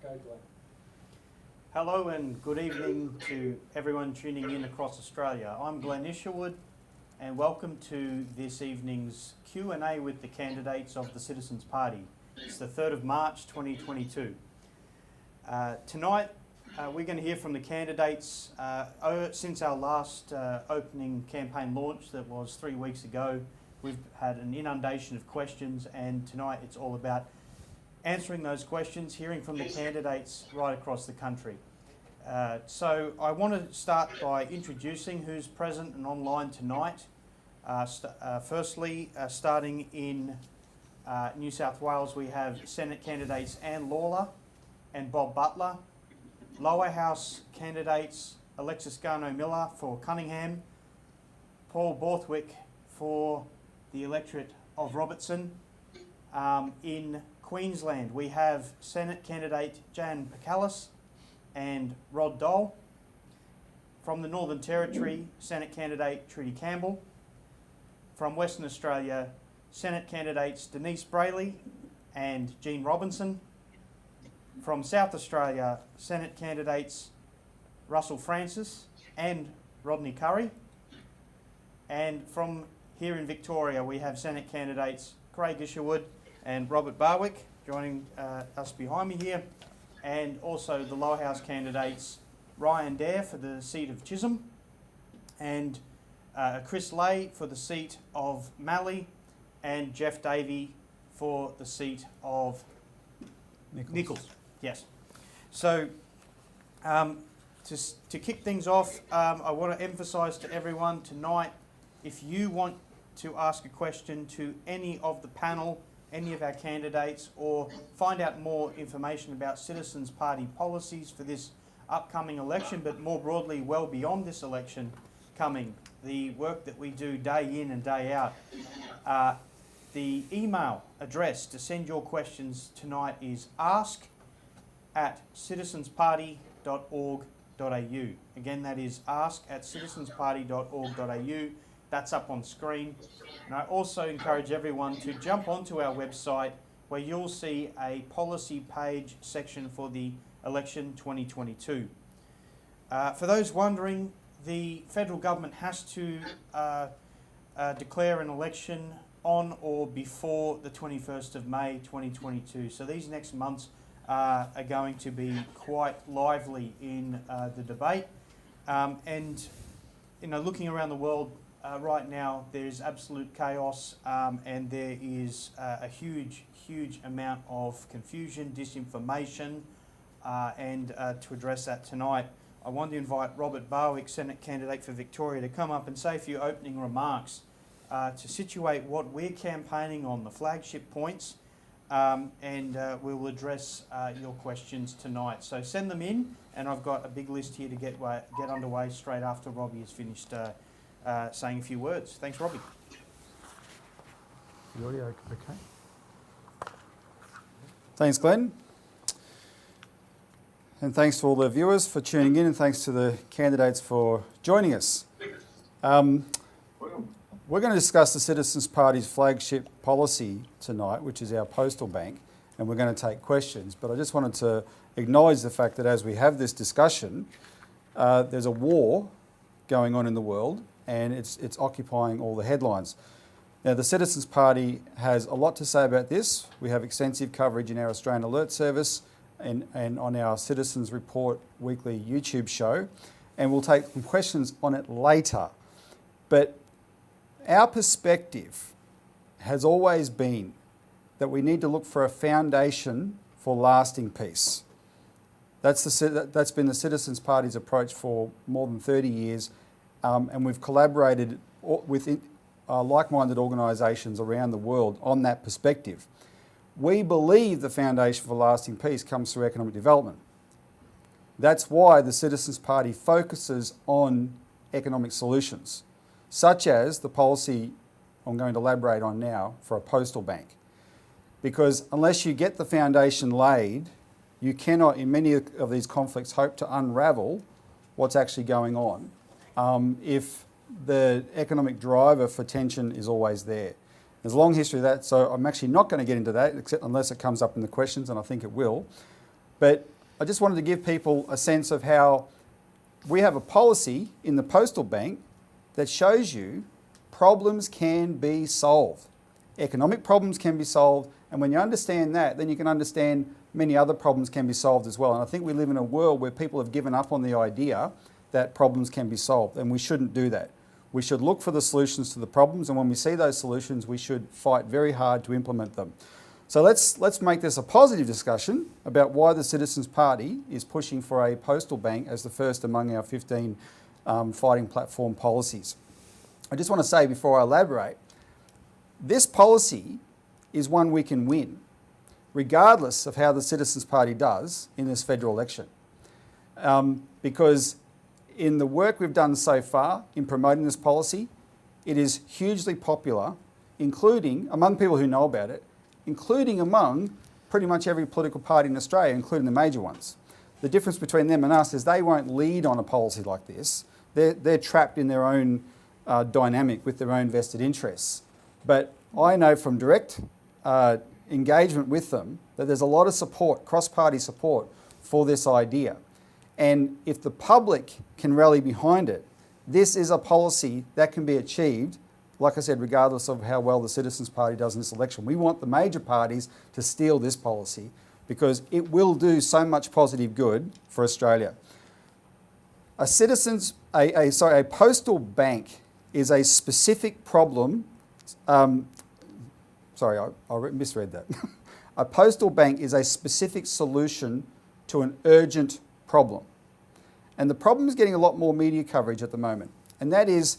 Go, Glenn. Hello and good evening to everyone tuning in across Australia. I'm Glenn Isherwood and welcome to this evening's Q&A with the candidates of the Citizens Party. It's the 3rd of March 2022. Tonight we're going to hear from the candidates. Since our last opening campaign launch that was 3 weeks ago, we've had an inundation of questions, and tonight it's all about answering those questions, hearing from the candidates right across the country. So I want to start by introducing who's present and online tonight. Firstly, starting in New South Wales, we have Senate candidates Anne Lawler and Bob Butler. Lower House candidates Alexis Garneau-Miller for Cunningham, Paul Borthwick for the electorate of Robertson. In Queensland, we have Senate candidate Jan Pacallis and Rod Dole. From the Northern Territory, Senate candidate Trudy Campbell. From Western Australia, Senate candidates Denise Brayley and Jean Robinson. From South Australia, Senate candidates Russell Francis and Rodney Curry. And from here in Victoria, we have Senate candidates Craig Isherwood and Robert Barwick joining us behind me here, and also the Lower House candidates Ryan Dare for the seat of Chisholm and Chris Lay for the seat of Mallee, and Jeff Davey for the seat of Nichols. Yes. So to kick things off, I want to emphasise to everyone tonight, if you want to ask a question to any of the panel, any of our candidates, or find out more information about Citizens Party policies for this upcoming election, but more broadly, well beyond this election coming, the work that we do day in and day out. The email address to send your questions tonight is ask@citizensparty.org.au. Again, that is ask@citizensparty.org.au. That's up on screen. And I also encourage everyone to jump onto our website, where you'll see a policy page section for the election 2022. For those wondering, the federal government has to declare an election on or before the 21st of May 2022. So these next months are going to be quite lively in the debate. And looking around the world, right now there is absolute chaos, and there is a huge amount of confusion, disinformation, and to address that tonight, I want to invite Robert Barwick, Senate candidate for Victoria, to come up and say a few opening remarks to situate what we're campaigning on, the flagship points, and we will address your questions tonight. So send them in, and I've got a big list here to get underway straight after Robbie has finished saying a few words. Thanks, Robbie. The audio okay? Thanks, Glenn. And thanks to all the viewers for tuning in, and thanks to the candidates for joining us. We're going to discuss the Citizens Party's flagship policy tonight, which is our Postal Bank, and we're going to take questions. But I just wanted to acknowledge the fact that as we have this discussion, there's a war going on in the world, and it's occupying all the headlines. Now, the Citizens Party has a lot to say about this. We have extensive coverage in our Australian Alert Service and on our Citizens Report weekly YouTube show, and we'll take some questions on it later. But our perspective has always been that we need to look for a foundation for lasting peace. That's been the Citizens Party's approach for more than 30 years, and we've collaborated with like-minded organisations around the world on that perspective. We believe the foundation for lasting peace comes through economic development. That's why the Citizens Party focuses on economic solutions, such as the policy I'm going to elaborate on now for a postal bank. Because unless you get the foundation laid, you cannot, in many of these conflicts, hope to unravel what's actually going on if the economic driver for tension is always there. There's a long history of that, so I'm actually not going to get into that, except unless it comes up in the questions, and I think it will. But I just wanted to give people a sense of how we have a policy in the Postal Bank that shows you problems can be solved. Economic problems can be solved, and when you understand that, then you can understand many other problems can be solved as well. And I think we live in a world where people have given up on the idea that problems can be solved, and we shouldn't do that. We should look for the solutions to the problems, and when we see those solutions, we should fight very hard to implement them. So let's make this a positive discussion about why the Citizens Party is pushing for a postal bank as the first among our 15 fighting platform policies. I just want to say before I elaborate, this policy is one we can win, regardless of how the Citizens Party does in this federal election. Because in the work we've done so far in promoting this policy, it is hugely popular, including among people who know about it, including among pretty much every political party in Australia, including the major ones. The difference between them and us is they won't lead on a policy like this. They're trapped in their own dynamic with their own vested interests. But I know from direct engagement with them that there's a lot of support, cross-party support for this idea. And if the public can rally behind it, this is a policy that can be achieved, like I said, regardless of how well the Citizens Party does in this election. We want the major parties to steal this policy because it will do so much positive good for Australia. A postal bank is a specific problem. Sorry, I misread that. A postal bank is a specific solution to an urgent problem. And the problem is getting a lot more media coverage at the moment. And that is,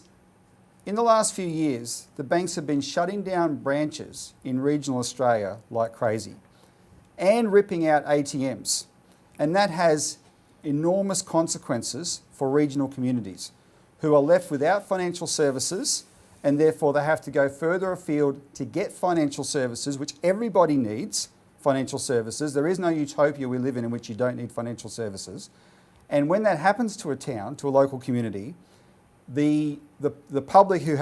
in the last few years, the banks have been shutting down branches in regional Australia like crazy and ripping out ATMs. And that has enormous consequences for regional communities who are left without financial services, and therefore they have to go further afield to get financial services, which everybody needs financial services. There is no utopia we live in which you don't need financial services. And when that happens to a town, to a local community, the public who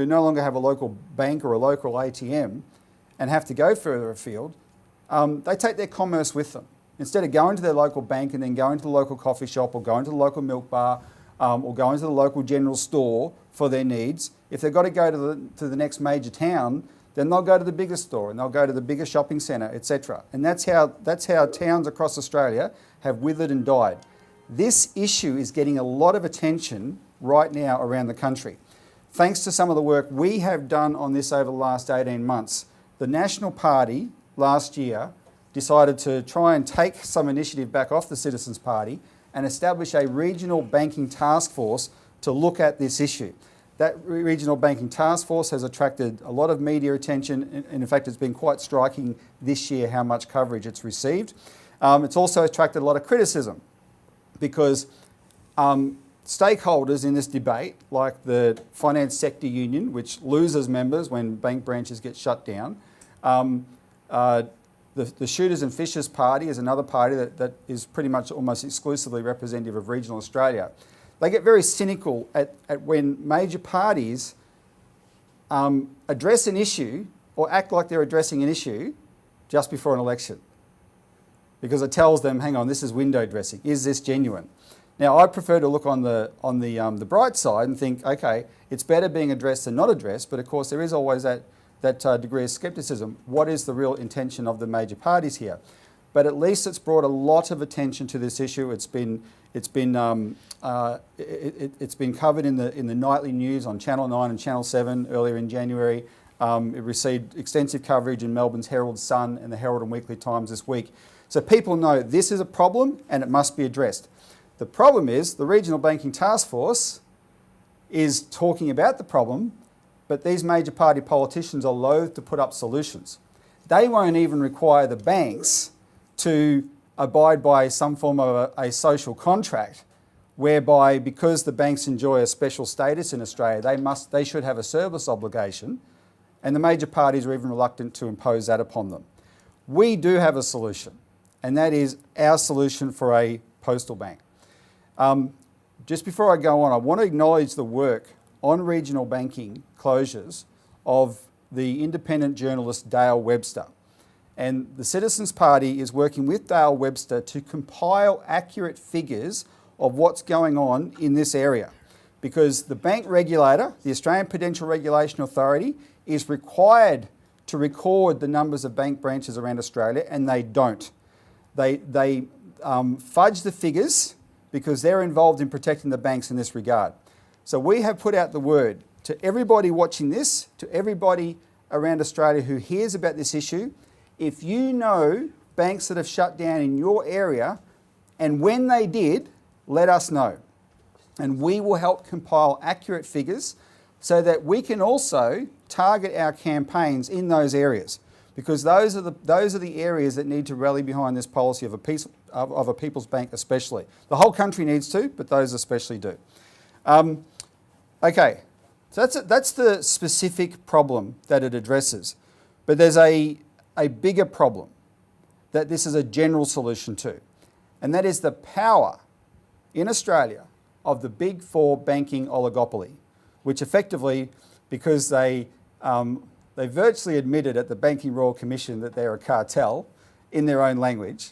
no longer have a local bank or a local ATM and have to go further afield, they take their commerce with them. Instead of going to their local bank and then going to the local coffee shop or going to the local milk bar or going to the local general store for their needs, if they've got to go to the next major town, then they'll go to the bigger store and they'll go to the bigger shopping centre, etc. And that's how towns across Australia have withered and died. This issue is getting a lot of attention right now around the country. Thanks to some of the work we have done on this over the last 18 months, the National Party last year decided to try and take some initiative back off the Citizens Party and establish a regional banking task force to look at this issue. That regional banking task force has attracted a lot of media attention, and in fact it's been quite striking this year how much coverage it's received. It's also attracted a lot of criticism because stakeholders in this debate, like the Finance Sector Union, which loses members when bank branches get shut down, the Shooters and Fishers Party is another party that is pretty much almost exclusively representative of regional Australia. They get very cynical at when major parties address an issue or act like they're addressing an issue just before an election, because it tells them, hang on, this is window dressing. Is this genuine? Now, I prefer to look on the bright side and think, okay, it's better being addressed than not addressed, but of course there is always that degree of scepticism. What is the real intention of the major parties here? But at least it's brought a lot of attention to this issue. It's been covered in the nightly news on Channel 9 and Channel 7 earlier in January. It received extensive coverage in Melbourne's Herald Sun and the Herald and Weekly Times this week. So people know this is a problem and it must be addressed. The problem is the Regional Banking Task Force is talking about the problem, but these major party politicians are loath to put up solutions. They won't even require the banks to abide by some form of a social contract whereby, because the banks enjoy a special status in Australia, they should have a service obligation, and the major parties are even reluctant to impose that upon them. We do have a solution, and that is our solution for a postal bank. Just before I go on, I want to acknowledge the work on regional banking closures of the independent journalist Dale Webster. And the Citizens Party is working with Dale Webster to compile accurate figures of what's going on in this area. Because the bank regulator, the Australian Prudential Regulation Authority, is required to record the numbers of bank branches around Australia, and they don't. They fudge the figures because they're involved in protecting the banks in this regard. So we have put out the word to everybody watching this, to everybody around Australia who hears about this issue. If you know banks that have shut down in your area, and when they did, let us know. And we will help compile accurate figures so that we can also target our campaigns in those areas, because those are the areas that need to rally behind this policy of a people's bank especially. The whole country needs to, but those especially do. Okay, so that's the specific problem that it addresses. But there's a bigger problem that this is a general solution to, and that is the power in Australia of the big four banking oligopoly, which effectively, because they virtually admitted at the Banking Royal Commission that they're a cartel in their own language,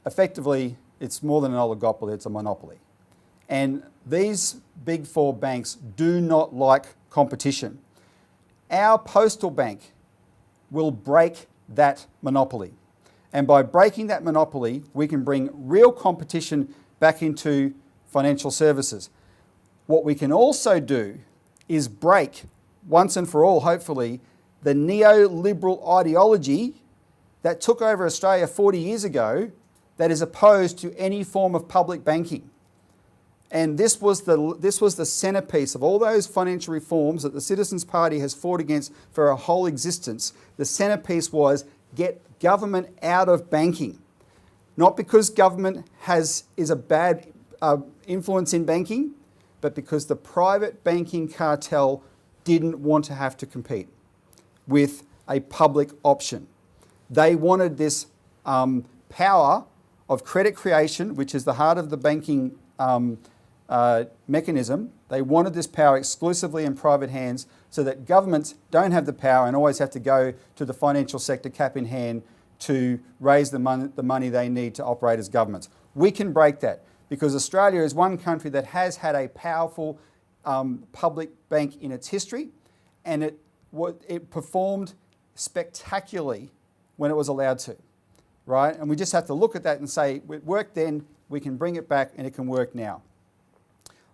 effectively it's more than an oligopoly, it's a monopoly. And these big four banks do not like competition. Our postal bank will break that monopoly. And by breaking that monopoly, we can bring real competition back into financial services. What we can also do is break, once and for all, hopefully, the neoliberal ideology that took over Australia 40 years ago that is opposed to any form of public banking. And this was the centrepiece of all those financial reforms that the Citizens Party has fought against for a whole existence. The centrepiece was get government out of banking. Not because government is a bad influence in banking, but because the private banking cartel didn't want to have to compete with a public option. They wanted this power of credit creation, which is the heart of the banking mechanism. They wanted this power exclusively in private hands so that governments don't have the power and always have to go to the financial sector cap in hand to raise the money they need to operate as governments. We can break that because Australia is one country that has had a powerful public bank in its history, and it performed spectacularly when it was allowed to, right? And we just have to look at that and say, it worked then, we can bring it back, and it can work now.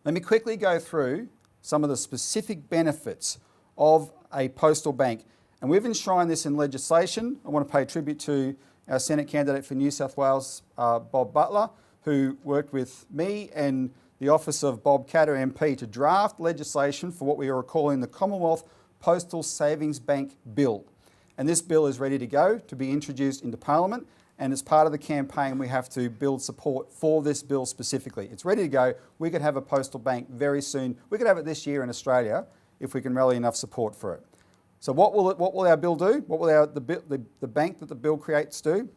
Let me quickly go through some of the specific benefits of a postal bank. And we've enshrined this in legislation. I want to pay tribute to our Senate candidate for New South Wales, Bob Butler, who worked with me and the Office of Bob Catter MP to draft legislation for what we are calling the Commonwealth Postal Savings Bank Bill. And this bill is ready to go to be introduced into Parliament. And as part of the campaign, we have to build support for this bill specifically. It's ready to go. We could have a postal bank very soon. We could have it this year in Australia if we can rally enough support for it. So what will our bill do? What will the bank that the bill creates do?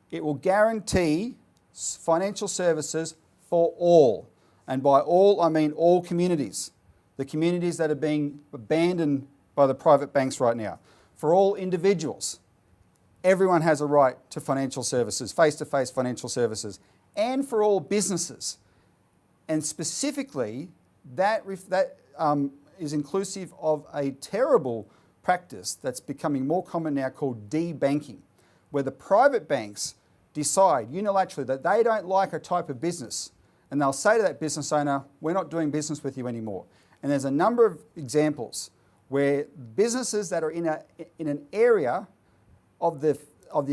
It will guarantee financial services for all. And by all, I mean all communities. The communities that are being abandoned by the private banks right now. For all individuals. Everyone has a right to financial services, face-to-face financial services, and for all businesses. And specifically, that is inclusive of a terrible practice that's becoming more common now called debanking, where the private banks decide unilaterally that they don't like a type of business, and they'll say to that business owner, we're not doing business with you anymore. And there's a number of examples where businesses that are in an area of the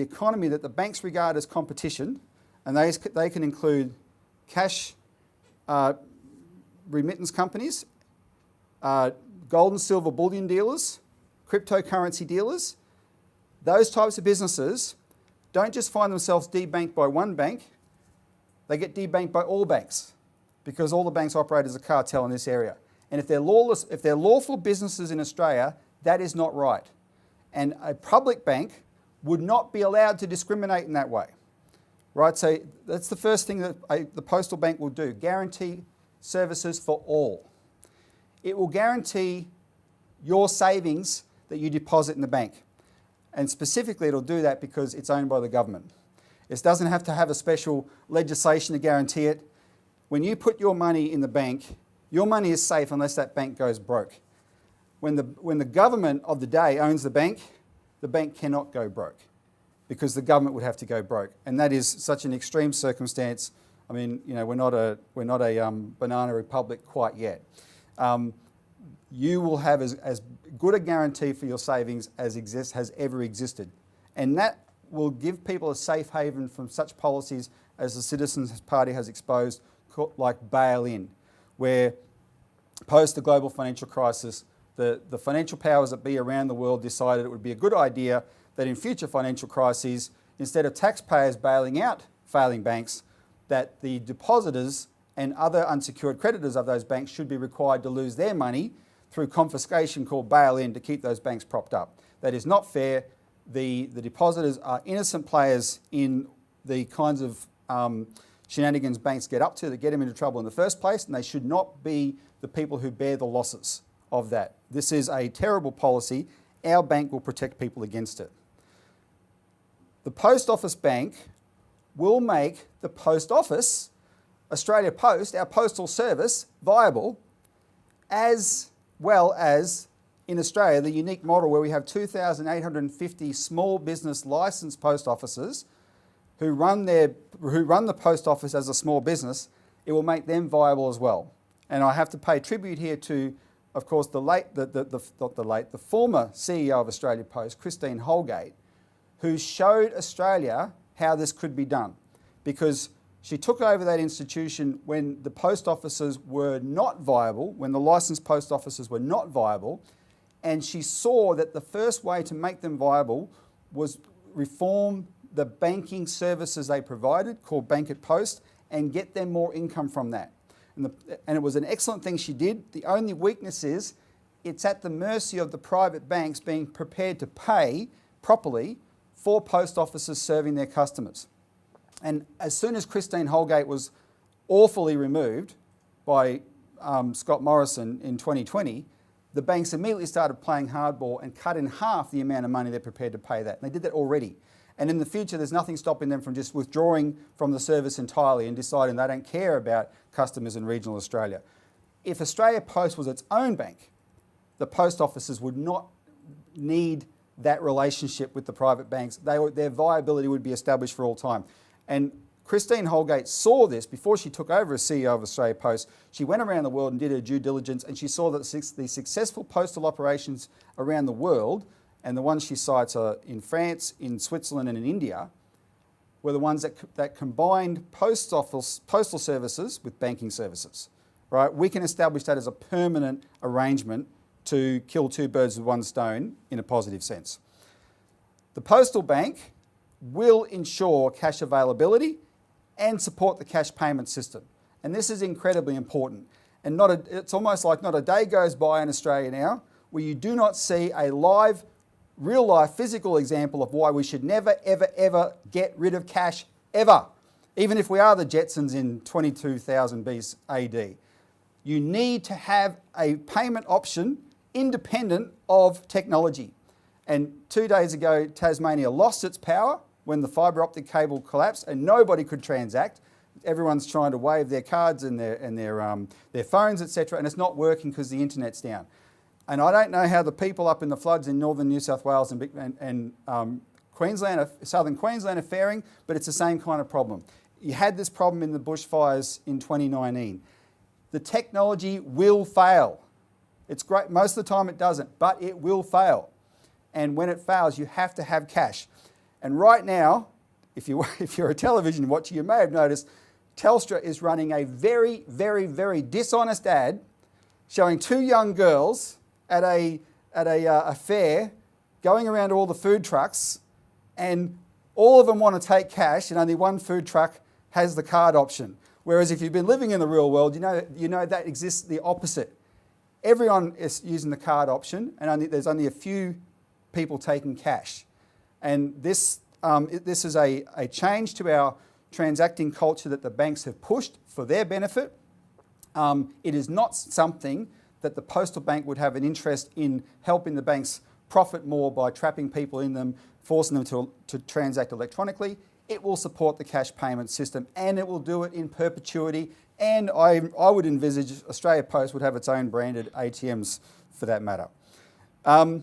economy that the banks regard as competition, and they can include cash remittance companies, gold and silver bullion dealers, cryptocurrency dealers. Those types of businesses don't just find themselves debanked by one bank, they get debanked by all banks because all the banks operate as a cartel in this area. And if they're lawful businesses in Australia, that is not right. And a public bank would not be allowed to discriminate in that way, right? So that's the first thing that the postal bank will do, guarantee services for all. It will guarantee your savings that you deposit in the bank. And specifically, it'll do that because it's owned by the government. It doesn't have to have a special legislation to guarantee it. When you put your money in the bank, your money is safe unless that bank goes broke. When the government of the day owns the bank cannot go broke because the government would have to go broke. And that is such an extreme circumstance. I mean, you know, we're not a banana republic quite yet. You will have as good a guarantee for your savings as has ever existed. And that will give people a safe haven from such policies as the Citizens Party has exposed, like bail-in, where post the global financial crisis, the financial powers that be around the world decided it would be a good idea that in future financial crises, instead of taxpayers bailing out failing banks, that the depositors and other unsecured creditors of those banks should be required to lose their money through confiscation called bail-in to keep those banks propped up. That is not fair. The depositors are innocent players in the kinds of shenanigans banks get up to that get them into trouble in the first place, and they should not be the people who bear the losses of that. This is a terrible policy. Our bank will protect people against it. The Post Office Bank will make the Post Office, Australia Post, our postal service, viable, as well as in Australia, the unique model where we have 2,850 small business licensed post offices who run the post office as a small business. It will make them viable as well. And I have to pay tribute here to, of course, the former CEO of Australia Post, Christine Holgate, who showed Australia how this could be done, because she took over that institution when the post offices were not viable, when the licensed post offices were not viable, and she saw that the first way to make them viable was reform the banking services they provided, called Bank at Post, and get them more income from that. And it was an excellent thing she did. The only weakness is it's at the mercy of the private banks being prepared to pay properly for post offices serving their customers. And as soon as Christine Holgate was awfully removed by Scott Morrison in 2020, the banks immediately started playing hardball and cut in half the amount of money they're prepared to pay that. And they did that already. And in the future, there's nothing stopping them from just withdrawing from the service entirely and deciding they don't care about customers in regional Australia. If Australia Post was its own bank, the post offices would not need that relationship with the private banks. Their viability would be established for all time. And Christine Holgate saw this before she took over as CEO of Australia Post. She went around the world and did her due diligence, and she saw that the successful postal operations around the world, and the ones she cites are in France, in Switzerland and in India, were the ones that combined postal services with banking services. Right? We can establish that as a permanent arrangement to kill two birds with one stone in a positive sense. The Postal Bank will ensure cash availability and support the cash payment system. And this is incredibly important. And it's almost like not a day goes by in Australia now where you do not see a live, real-life, physical example of why we should never, ever, ever get rid of cash, ever. Even if we are the Jetsons in 22,000 BC AD. You need to have a payment option independent of technology. And 2 days ago, Tasmania lost its power when the fibre optic cable collapsed and nobody could transact. Everyone's trying to wave their cards and their phones, etc., and it's not working because the internet's down. And I don't know how the people up in the floods in northern New South Wales and Queensland, southern Queensland are faring, but it's the same kind of problem. You had this problem in the bushfires in 2019. The technology will fail. It's great, most of the time it doesn't, but it will fail. And when it fails, you have to have cash. And right now, if you're a television watcher, you may have noticed Telstra is running a very, very, very dishonest ad showing two young girls at a fair going around to all the food trucks, and all of them want to take cash and only one food truck has the card option. Whereas if you've been living in the real world, you know that exists the opposite. Everyone is using the card option and there's only a few people taking cash. And this is a change to our transacting culture that the banks have pushed for their benefit. It is not something that the Postal Bank would have an interest in helping the banks profit more by trapping people in them, forcing them to transact electronically. It will support the cash payment system, and it will do it in perpetuity. And I would envisage Australia Post would have its own branded ATMs for that matter. The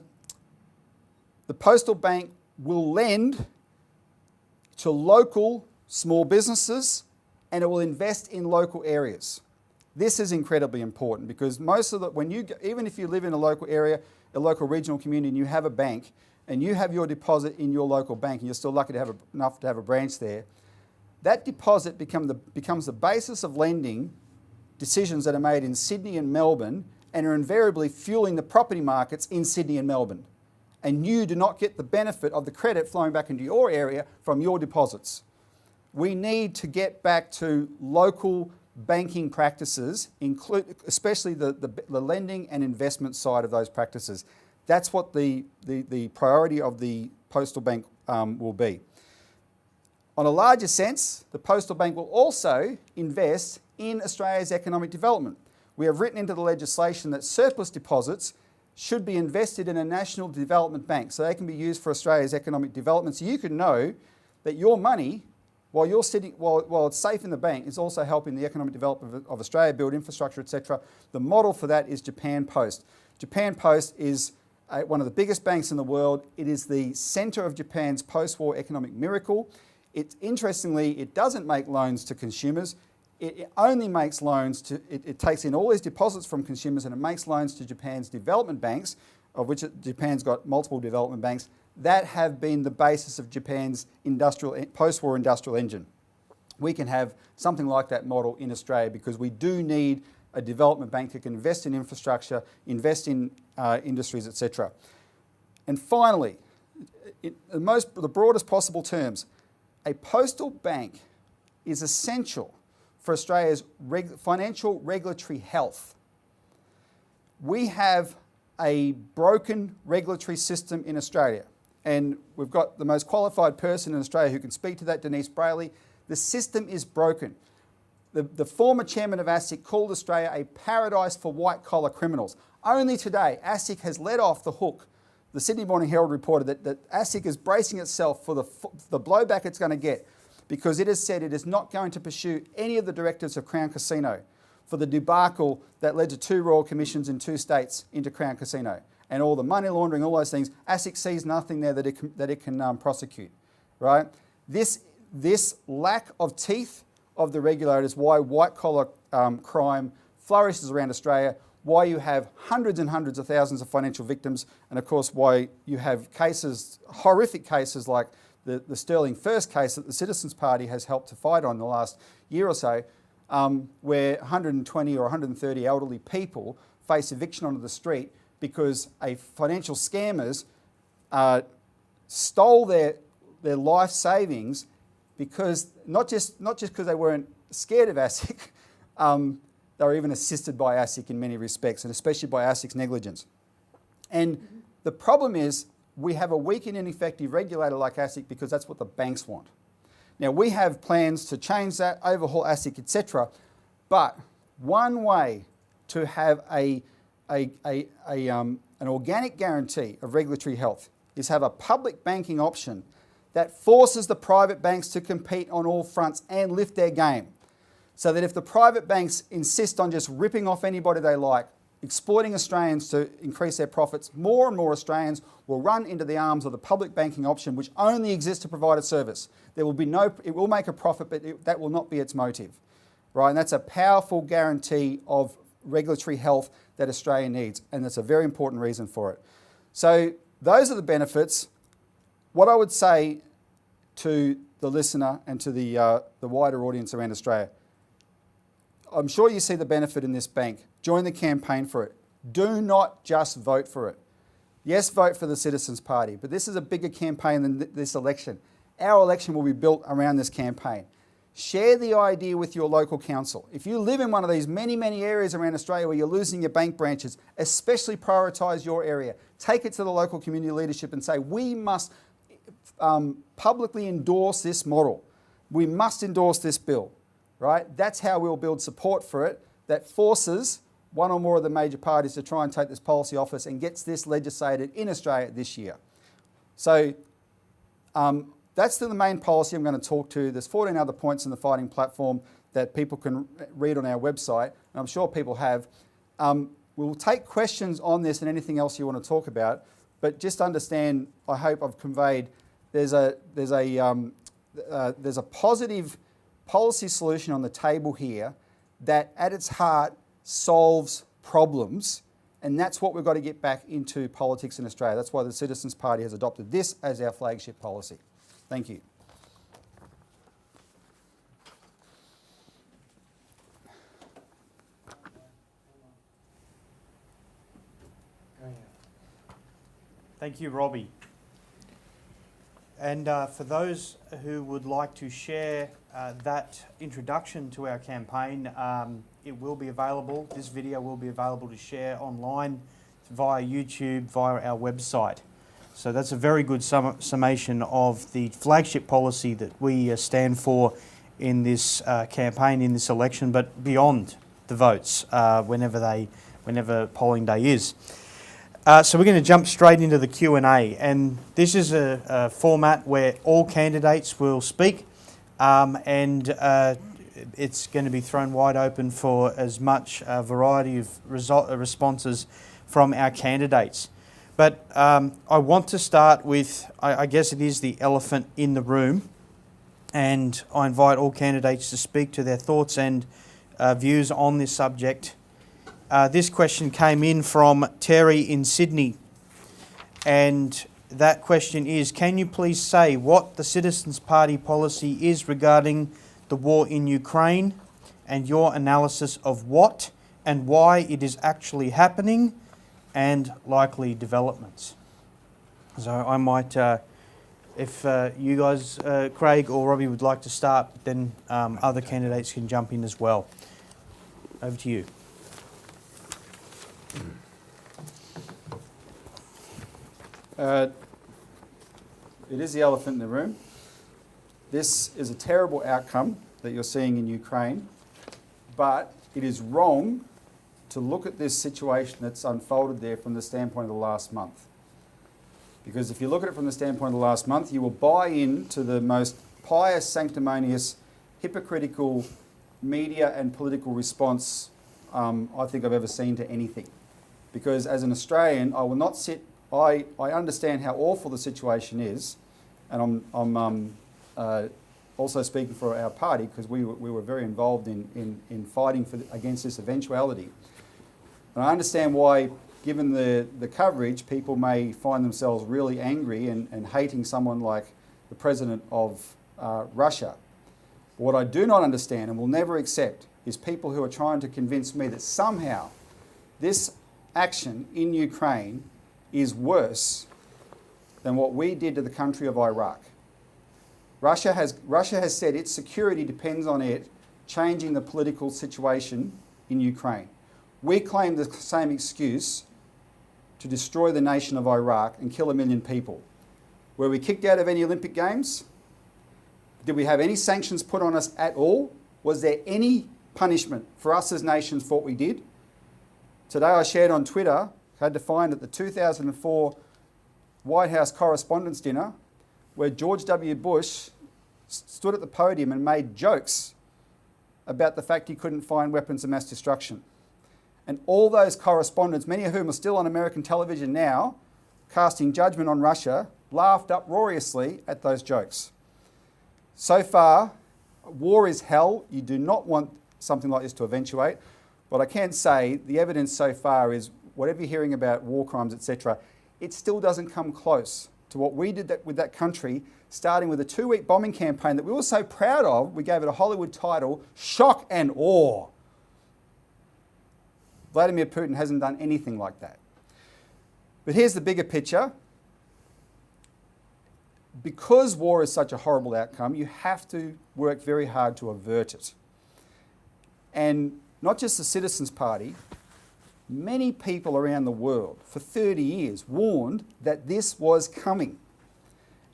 Postal Bank will lend to local small businesses, and it will invest in local areas. This is incredibly important because most of even if you live in a local area, a local regional community, and you have a bank, and you have your deposit in your local bank, and you're still lucky to have enough to have a branch there, that deposit becomes the basis of lending decisions that are made in Sydney and Melbourne and are invariably fueling the property markets in Sydney and Melbourne. And you do not get the benefit of the credit flowing back into your area from your deposits. We need to get back to local banking practices, especially the lending and investment side of those practices. That's what the priority of the Postal Bank will be. On a larger sense, the Postal Bank will also invest in Australia's economic development. We have written into the legislation that surplus deposits should be invested in a national development bank so they can be used for Australia's economic development. So you can know that your money, while it's safe in the bank, is also helping the economic development of Australia, build infrastructure, etc. The model for that is Japan Post. Japan Post is one of the biggest banks in the world. It is the centre of Japan's post-war economic miracle. Interestingly, it doesn't make loans to consumers. It only makes loans to, it takes in all these deposits from consumers and it makes loans to Japan's development banks, of which Japan's got multiple development banks, that have been the basis of Japan's post-war industrial engine. We can have something like that model in Australia because we do need a development bank that can invest in infrastructure, invest in industries, etc. And finally, in the broadest possible terms, a postal bank is essential for Australia's financial regulatory health. We have a broken regulatory system in Australia, and we've got the most qualified person in Australia who can speak to that, Denise Brayley. The system is broken. The former chairman of ASIC called Australia a paradise for white-collar criminals. Only today, ASIC has let off the hook. The Sydney Morning Herald reported that ASIC is bracing itself for the blowback it's going to get because it has said it is not going to pursue any of the directives of Crown Casino for the debacle that led to 2 royal commissions in 2 states into Crown Casino and all the money laundering, all those things. ASIC sees nothing there that it can prosecute, right? This lack of teeth of the regulators, why white-collar crime flourishes around Australia, why you have hundreds and hundreds of thousands of financial victims, and of course why you have cases, horrific cases like the Sterling First case that the Citizens Party has helped to fight on the last year or so, where 120 or 130 elderly people face eviction onto the street because financial scammers stole their life savings because not just because they weren't scared of ASIC, they were even assisted by ASIC in many respects, and especially by ASIC's negligence. And the problem is we have a weak and ineffective regulator like ASIC because that's what the banks want. Now, we have plans to change that, overhaul ASIC, etc. But one way to have an organic guarantee of regulatory health is have a public banking option that forces the private banks to compete on all fronts and lift their game. So that if the private banks insist on just ripping off anybody they like, exploiting Australians to increase their profits, more and more Australians will run into the arms of the public banking option, which only exists to provide a service. There will be it will make a profit, but that will not be its motive, right? And that's a powerful guarantee of regulatory health that Australia needs, and that's a very important reason for it. So those are the benefits. What I would say to the listener and to the wider audience around Australia, I'm sure you see the benefit in this bank. Join the campaign for it. Do not just vote for it. Yes, vote for the Citizens Party, but this is a bigger campaign than this election. Our election will be built around this campaign. Share the idea with your local council. If you live in one of these many, many areas around Australia where you're losing your bank branches, especially prioritise your area. Take it to the local community leadership and say, we must publicly endorse this model. We must endorse this bill, right? That's how we'll build support for it that forces one or more of the major parties to try and take this policy office and gets this legislated in Australia this year. So that's the main policy I'm going to talk to. There's 14 other points in the fighting platform that people can read on our website, and I'm sure people have. We'll take questions on this and anything else you want to talk about, but just understand, I hope I've conveyed, there's a positive policy solution on the table here that at its heart solves problems, and that's what we've got to get back into politics in Australia. That's why the Citizens Party has adopted this as our flagship policy. Thank you. Thank you, Robbie. And for those who would like to share that introduction to our campaign, it will be available. This video will be available to share online via YouTube, via our website. So that's a very good summation of the flagship policy that we stand for in this campaign, in this election, but beyond the votes, whenever polling day is. So we're going to jump straight into the Q&A, and this is a format where all candidates will speak, and it's going to be thrown wide open for as much variety of responses from our candidates. But I want to start with, I guess it is the elephant in the room, and I invite all candidates to speak to their thoughts and views on this subject. This question came in from Terry in Sydney, and that question is, can you please say what the Citizens Party policy is regarding the war in Ukraine and your analysis of what and why it is actually happening and likely developments? So I might, if you guys, Craig or Robbie, would like to start, then other candidates can jump in as well. Over to you. It is the elephant in the room. This is a terrible outcome that you're seeing in Ukraine, but it is wrong to look at this situation that's unfolded there from the standpoint of the last month. Because if you look at it from the standpoint of the last month, you will buy into the most pious, sanctimonious, hypocritical media and political response I think I've ever seen to anything. Because as an Australian, I will not sit. I understand how awful the situation is, and I'm also speaking for our party because we were very involved in fighting against this eventuality. And I understand why, given the coverage, people may find themselves really angry and hating someone like the president of Russia. But what I do not understand and will never accept is people who are trying to convince me that somehow this action in Ukraine is worse than what we did to the country of Iraq. Russia has said its security depends on it changing the political situation in Ukraine. We claim the same excuse to destroy the nation of Iraq and kill 1 million people. Were we kicked out of any Olympic Games? Did we have any sanctions put on us at all? Was there any punishment for us as nations for what we did? Today I shared on Twitter, had to find at the 2004 White House Correspondents' Dinner, where George W. Bush stood at the podium and made jokes about the fact he couldn't find weapons of mass destruction. And all those correspondents, many of whom are still on American television now, casting judgment on Russia, laughed uproariously at those jokes. So far, war is hell. You do not want something like this to eventuate. But I can say the evidence so far is whatever you're hearing about war crimes, etc., it still doesn't come close to what we did with that country, starting with a 2-week bombing campaign that we were so proud of. We gave it a Hollywood title, Shock and Awe. Vladimir Putin hasn't done anything like that. But here's the bigger picture. Because war is such a horrible outcome, you have to work very hard to avert it. And not just the Citizens Party, many people around the world for 30 years warned that this was coming.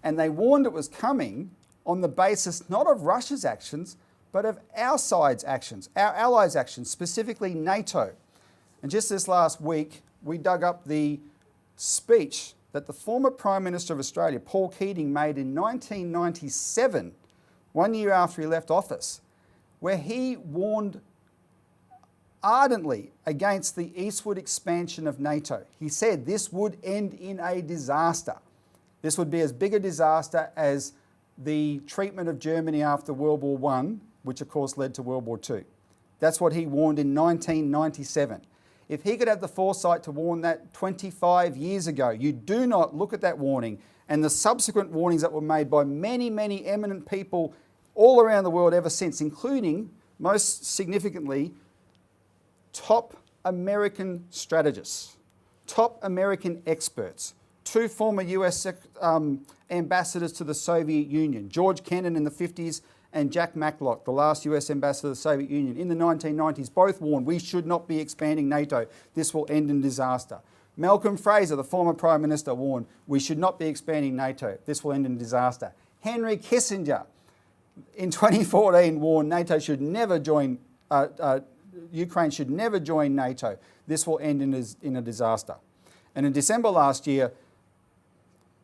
And they warned it was coming on the basis not of Russia's actions, but of our side's actions, our allies' actions, specifically NATO. And just this last week, we dug up the speech that the former Prime Minister of Australia, Paul Keating, made in 1997, 1 year after he left office, where he warned ardently against the eastward expansion of NATO. He said this would end in a disaster. This would be as big a disaster as the treatment of Germany after World War I, which of course led to World War II. That's what he warned in 1997. If he could have the foresight to warn that 25 years ago, you do not look at that warning and the subsequent warnings that were made by many, many eminent people all around the world ever since, including, most significantly, top American strategists, top American experts, 2 former US ambassadors to the Soviet Union, George Kennan in the 50s and Jack Matlock, the last US ambassador to the Soviet Union, in the 1990s, both warned we should not be expanding NATO. This will end in disaster. Malcolm Fraser, the former Prime Minister, warned we should not be expanding NATO. This will end in disaster. Henry Kissinger, in 2014, warned NATO should never join, Ukraine should never join NATO. This will end in a disaster. And in December last year,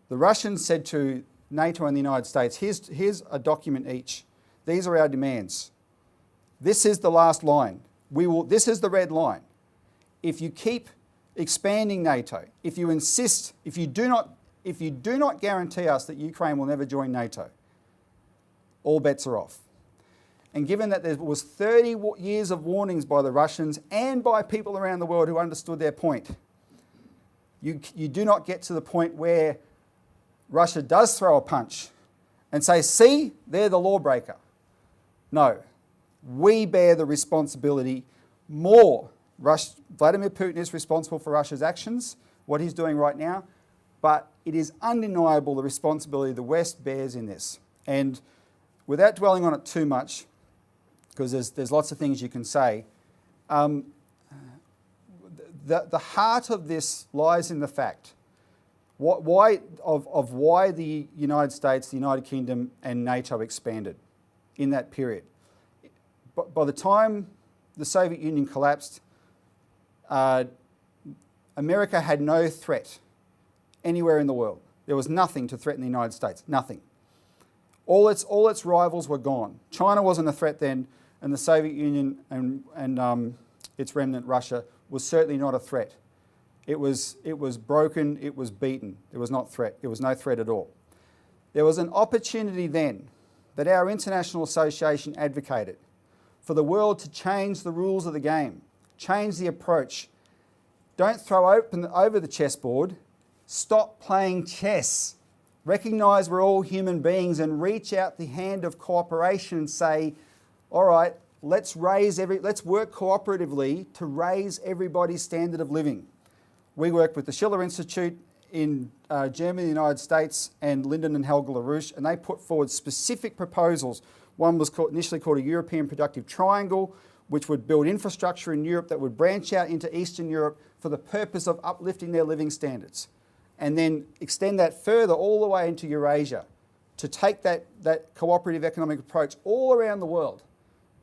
the Russians said to NATO and the United States, here's a document each. These are our demands. This is the last line. This is the red line. If you keep expanding NATO, if you insist, if you do not guarantee us that Ukraine will never join NATO, all bets are off. And given that there was 30 years of warnings by the Russians and by people around the world who understood their point, you do not get to the point where Russia does throw a punch and say, see, they're the lawbreaker. No, we bear the responsibility more. Vladimir Putin is responsible for Russia's actions, what he's doing right now, but it is undeniable the responsibility the West bears in this. And without dwelling on it too much, because there's lots of things you can say, the heart of this lies in the fact why the United States, the United Kingdom and NATO expanded in that period. But by the time the Soviet Union collapsed, America had no threat anywhere in the world. There was nothing to threaten the United States, nothing. All its rivals were gone. China wasn't a threat then, and the Soviet Union and its remnant Russia was certainly not a threat. It was broken, it was beaten. There was no threat at all. There was an opportunity then that our international association advocated for the world to change the rules of the game, change the approach. Don't throw over the chessboard. Stop playing chess. Recognise we're all human beings and reach out the hand of cooperation and say, all right, let's work cooperatively to raise everybody's standard of living. We worked with the Schiller Institute in Germany, the United States, and Lyndon and Helga LaRouche, and they put forward specific proposals. One was initially called a European Productive Triangle, which would build infrastructure in Europe that would branch out into Eastern Europe for the purpose of uplifting their living standards, and then extend that further all the way into Eurasia to take that cooperative economic approach all around the world,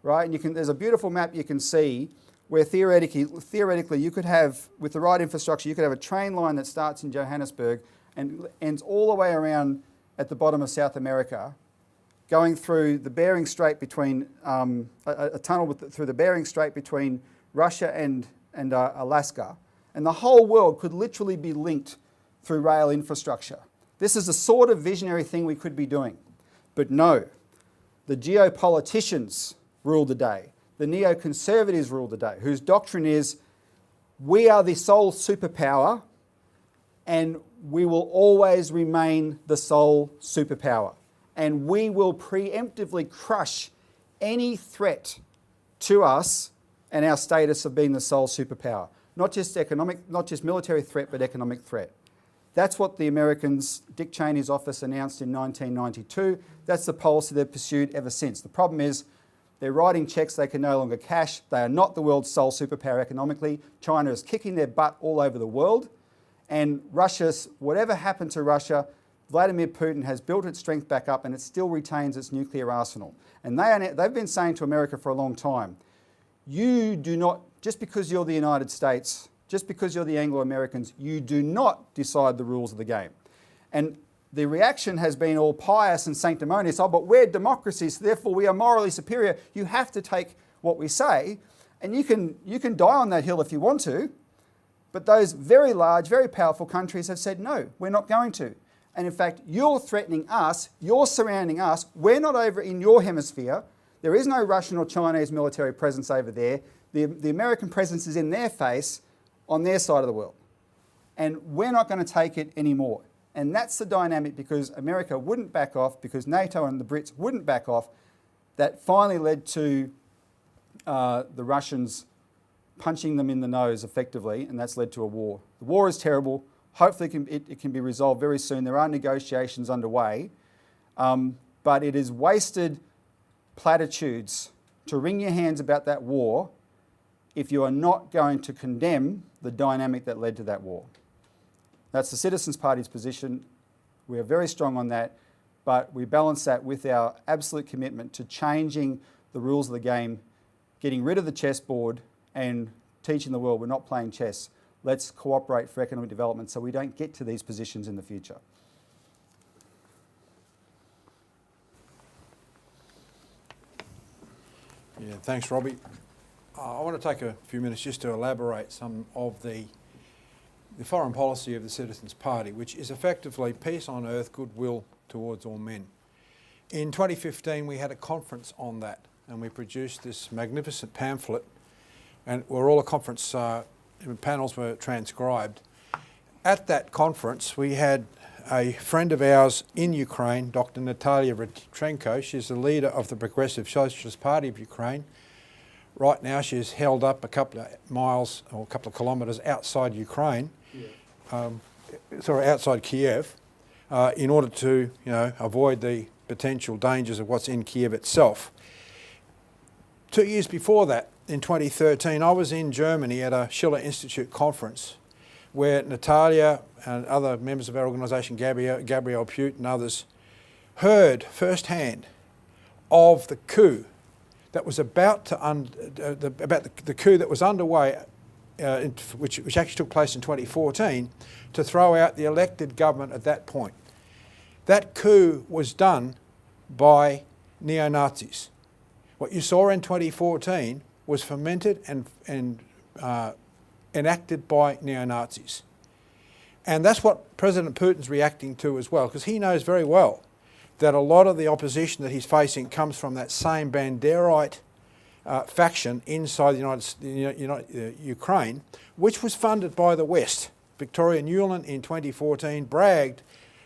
right? And there's a beautiful map you can see where theoretically you could have, with the right infrastructure, you could have a train line that starts in Johannesburg and ends all the way around at the bottom of South America, going through the Bering Strait between, a tunnel through the Bering Strait between Russia and Alaska. And the whole world could literally be linked through rail infrastructure. This is the sort of visionary thing we could be doing. But no, the geopoliticians rule the day. The neoconservatives rule the day, whose doctrine is we are the sole superpower and we will always remain the sole superpower. And we will preemptively crush any threat to us and our status of being the sole superpower. Not just military threat, but economic threat. That's what the Americans, Dick Cheney's office announced in 1992. That's the policy they've pursued ever since. The problem is they're writing checks they can no longer cash. They are not the world's sole superpower economically. China is kicking their butt all over the world. And whatever happened to Russia, Vladimir Putin has built its strength back up and it still retains its nuclear arsenal. And they've been saying to America for a long time, you do not just because you're the United States, just because you're the Anglo-Americans, you do not decide the rules of the game. And the reaction has been all pious and sanctimonious. Oh, but we're democracies, so therefore we are morally superior. You have to take what we say, and you can die on that hill if you want to, but those very large, very powerful countries have said, no, we're not going to. And in fact, you're threatening us, you're surrounding us, we're not over in your hemisphere, there is no Russian or Chinese military presence over there, the American presence is in their face, on their side of the world. And we're not going to take it anymore. And that's the dynamic, because America wouldn't back off, because NATO and the Brits wouldn't back off, that finally led to the Russians punching them in the nose effectively, and that's led to a war. The war is terrible. Hopefully it can be resolved very soon. There are negotiations underway, but it is wasted platitudes to wring your hands about that war if you are not going to condemn the dynamic that led to that war. That's the Citizens Party's position. We are very strong on that, but we balance that with our absolute commitment to changing the rules of the game, getting rid of the chessboard and teaching the world we're not playing chess. Let's cooperate for economic development so we don't get to these positions in the future. Yeah, thanks, Robbie. I want to take a few minutes just to elaborate some of the foreign policy of the Citizens Party, which is effectively peace on earth, goodwill towards all men. In 2015, we had a conference on that, and we produced this magnificent pamphlet, and where all the conference panels were transcribed. At that conference, we had a friend of ours in Ukraine, Dr. Natalia Radchenko. She's the leader of the Progressive Socialist Party of Ukraine. Right now, she's held up a couple of miles or a couple of kilometres outside Ukraine, outside Kiev, in order to, avoid the potential dangers of what's in Kiev itself. 2 years before that, in 2013, I was in Germany at a Schiller Institute conference where Natalia and other members of our organisation, Gabrielle Pute and others, heard firsthand of the coup that was about the coup that was underway, which actually took place in 2014, to throw out the elected government at that point. That coup was done by neo-Nazis. What you saw in 2014 was fomented and enacted by neo-Nazis. And that's what President Putin's reacting to as well, because he knows very well that a lot of the opposition that he's facing comes from that same Banderite faction inside Ukraine, which was funded by the West. Victoria Nuland in 2014 bragged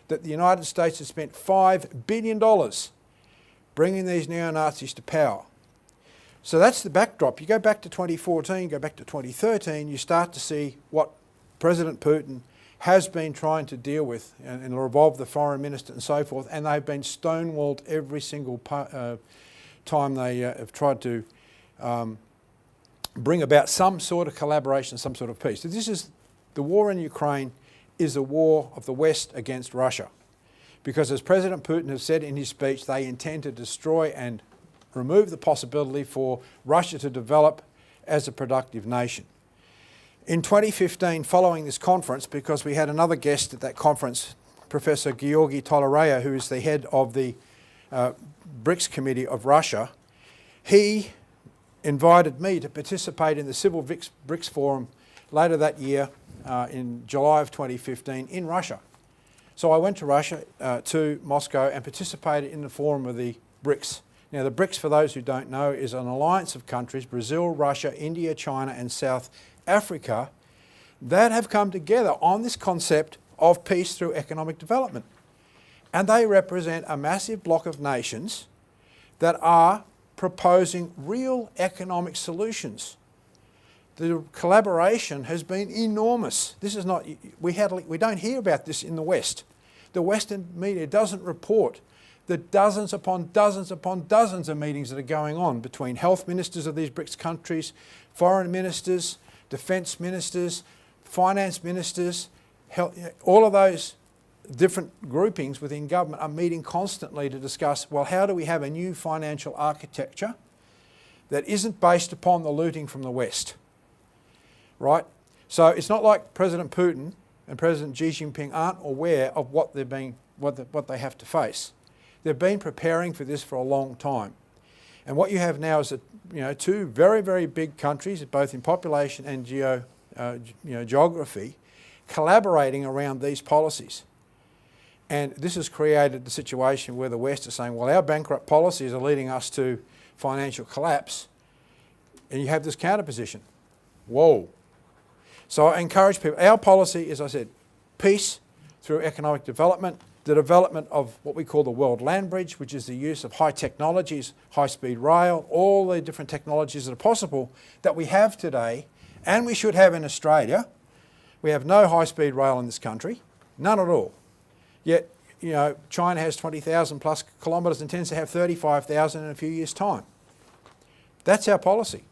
that the United States had spent $5 billion bringing these neo-Nazis to power. So that's the backdrop. You go back to 2014, go back to 2013, you start to see what President Putin has been trying to deal with and revolve the foreign minister and so forth, and they've been stonewalled every single time they have tried to bring about some sort of collaboration, some sort of peace. So this is, the war in Ukraine is a war of the West against Russia. Because as President Putin has said in his speech, they intend to destroy and remove the possibility for Russia to develop as a productive nation. In 2015, following this conference, because we had another guest at that conference, Professor Georgy Tolereya, who is the head of the BRICS Committee of Russia, he invited me to participate in the Civil BRICS Forum later that year in July of 2015 in Russia. So I went to Russia, to Moscow, and participated in the forum of the BRICS. Now, the BRICS, for those who don't know, is an alliance of countries, Brazil, Russia, India, China, and South Africa, that have come together on this concept of peace through economic development. And they represent a massive block of nations that are proposing real economic solutions. The collaboration has been enormous. This is not, we don't hear about this in the West. The Western media doesn't report the dozens upon dozens upon dozens of meetings that are going on between health ministers of these BRICS countries, foreign ministers, defence ministers, finance ministers, all of those different groupings within government are meeting constantly to discuss, well, how do we have a new financial architecture that isn't based upon the looting from the West? right? So it's not like President Putin and President Xi Jinping aren't aware of what they have to face. They've been preparing for this for a long time. And what you have now is two very, very big countries, both in population and geography, collaborating around these policies. And this has created the situation where the West is saying, well, our bankrupt policies are leading us to financial collapse. And you have this counterposition. Whoa. So I encourage people, our policy, as I said, peace through economic development, the development of what we call the world land bridge, which is the use of high technologies, high-speed rail, all the different technologies that are possible that we have today and we should have in Australia. We have no high-speed rail in this country, none at all. Yet, China has 20,000 plus kilometres and intends to have 35,000 in a few years' time. That's our policy.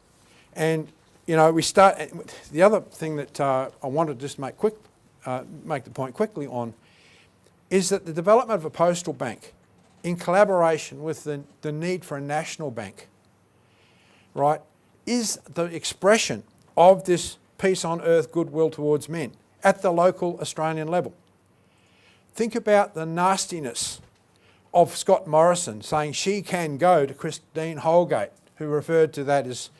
And, the other thing that I wanted to just make the point quickly on is that the development of a postal bank in collaboration with the need for a national bank, right, is the expression of this peace on earth, goodwill towards men at the local Australian level. Think about the nastiness of Scott Morrison saying she can go to Christine Holgate, who referred to that as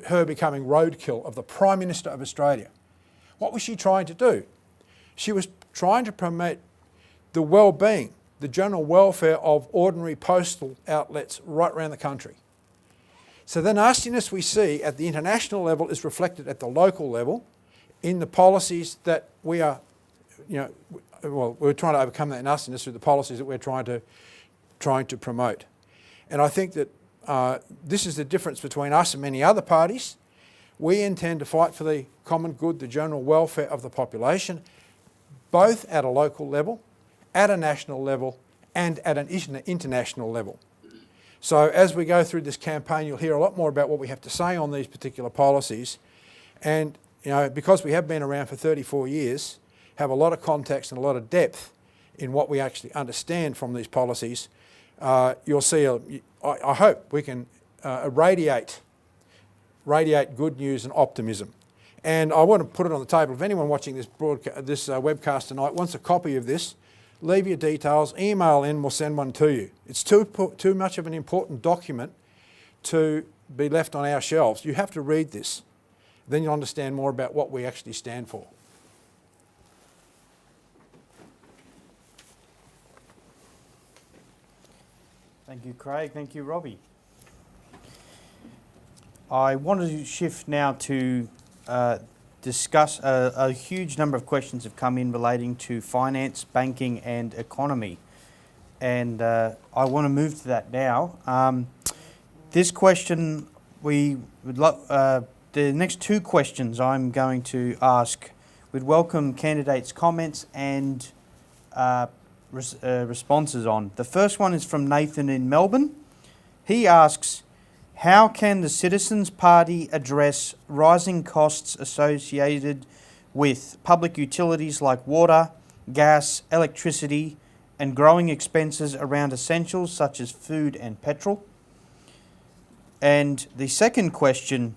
her becoming roadkill of the Prime Minister of Australia. What was she trying to do? She was trying to promote the well-being, the general welfare of ordinary postal outlets right around the country. So the nastiness we see at the international level is reflected at the local level in the policies that we are, we're trying to overcome that nastiness through the policies that we're trying to promote. And I think that this is the difference between us and many other parties. We intend to fight for the common good, the general welfare of the population, both at a local level, at a national level, and at an international level. So as we go through this campaign, you'll hear a lot more about what we have to say on these particular policies. And because we have been around for 34 years, have a lot of context and a lot of depth in what we actually understand from these policies, you'll see, I hope we can radiate good news and optimism. And I want to put it on the table. If anyone watching this webcast tonight wants a copy of this, leave your details, email in, we'll send one to you. It's too much of an important document to be left on our shelves. You have to read this. Then you'll understand more about what we actually stand for. Thank you, Craig. Thank you, Robbie. I wanted to shift now to discuss a huge number of questions have come in relating to finance, banking and economy. And I want to move to that now. This question, the next two questions I'm going to ask, we'd welcome candidates' comments and responses on. The first one is from Nathan in Melbourne. He asks, how can the Citizens Party address rising costs associated with public utilities like water, gas, electricity, and growing expenses around essentials such as food and petrol? And the second question,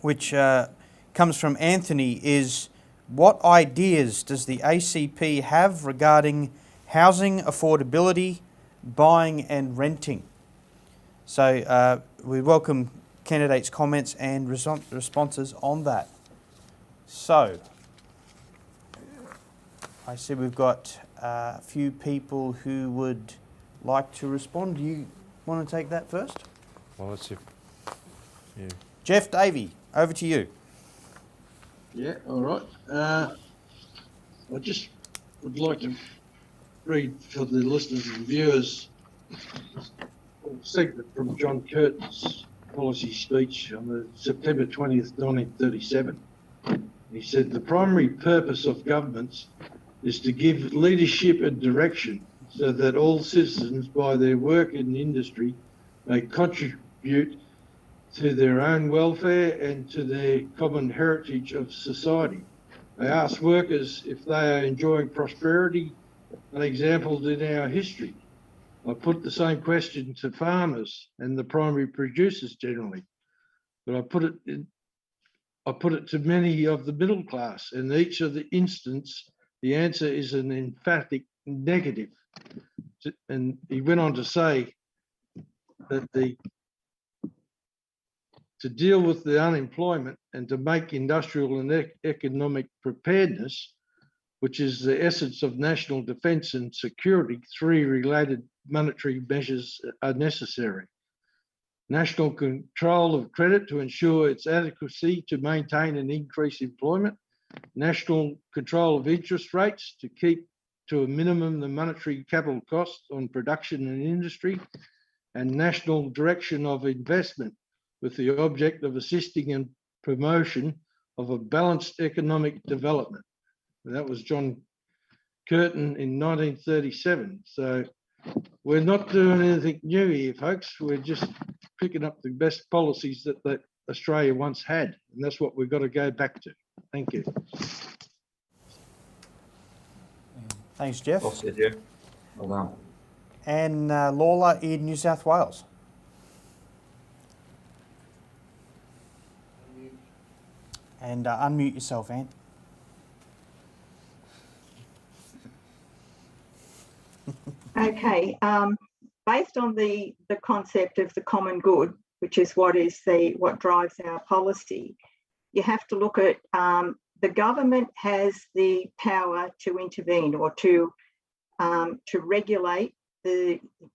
which comes from Anthony, is what ideas does the ACP have regarding housing affordability, buying and renting? So we welcome candidates' comments and responses on that. So I see we've got a few people who would like to respond. Do you want to take that first? Well, let's see. Yeah. Jeff Davey, over to you. Yeah, all right. I just would like to read for the listeners and viewers a segment from John Curtin's policy speech on September 20th, 1937. He said, the primary purpose of governments is to give leadership and direction so that all citizens, by their work and industry, may contribute to their own welfare and to the common heritage of society. They ask workers if they are enjoying prosperity and examples in our history. I put the same question to farmers and the primary producers generally, but I put it I put it to many of the middle class. In each of the instance, the answer is an emphatic negative. And he went on to say that to deal with the unemployment and to make industrial and economic preparedness, which is the essence of national defence and security, 3 related monetary measures are necessary. National control of credit to ensure its adequacy to maintain and increase employment, national control of interest rates to keep to a minimum the monetary capital cost on production and industry, and national direction of investment with the object of assisting and promotion of a balanced economic development. And that was John Curtin in 1937. So we're not doing anything new here, folks. We're just picking up the best policies that Australia once had. And that's what we've got to go back to. Thank you. Thanks, Jeff. Well said, Jeff. Well done. And Lawler in New South Wales. And unmute yourself, Anne. Okay, based on the concept of the common good, which is what drives our policy, you have to look at the government has the power to intervene or to regulate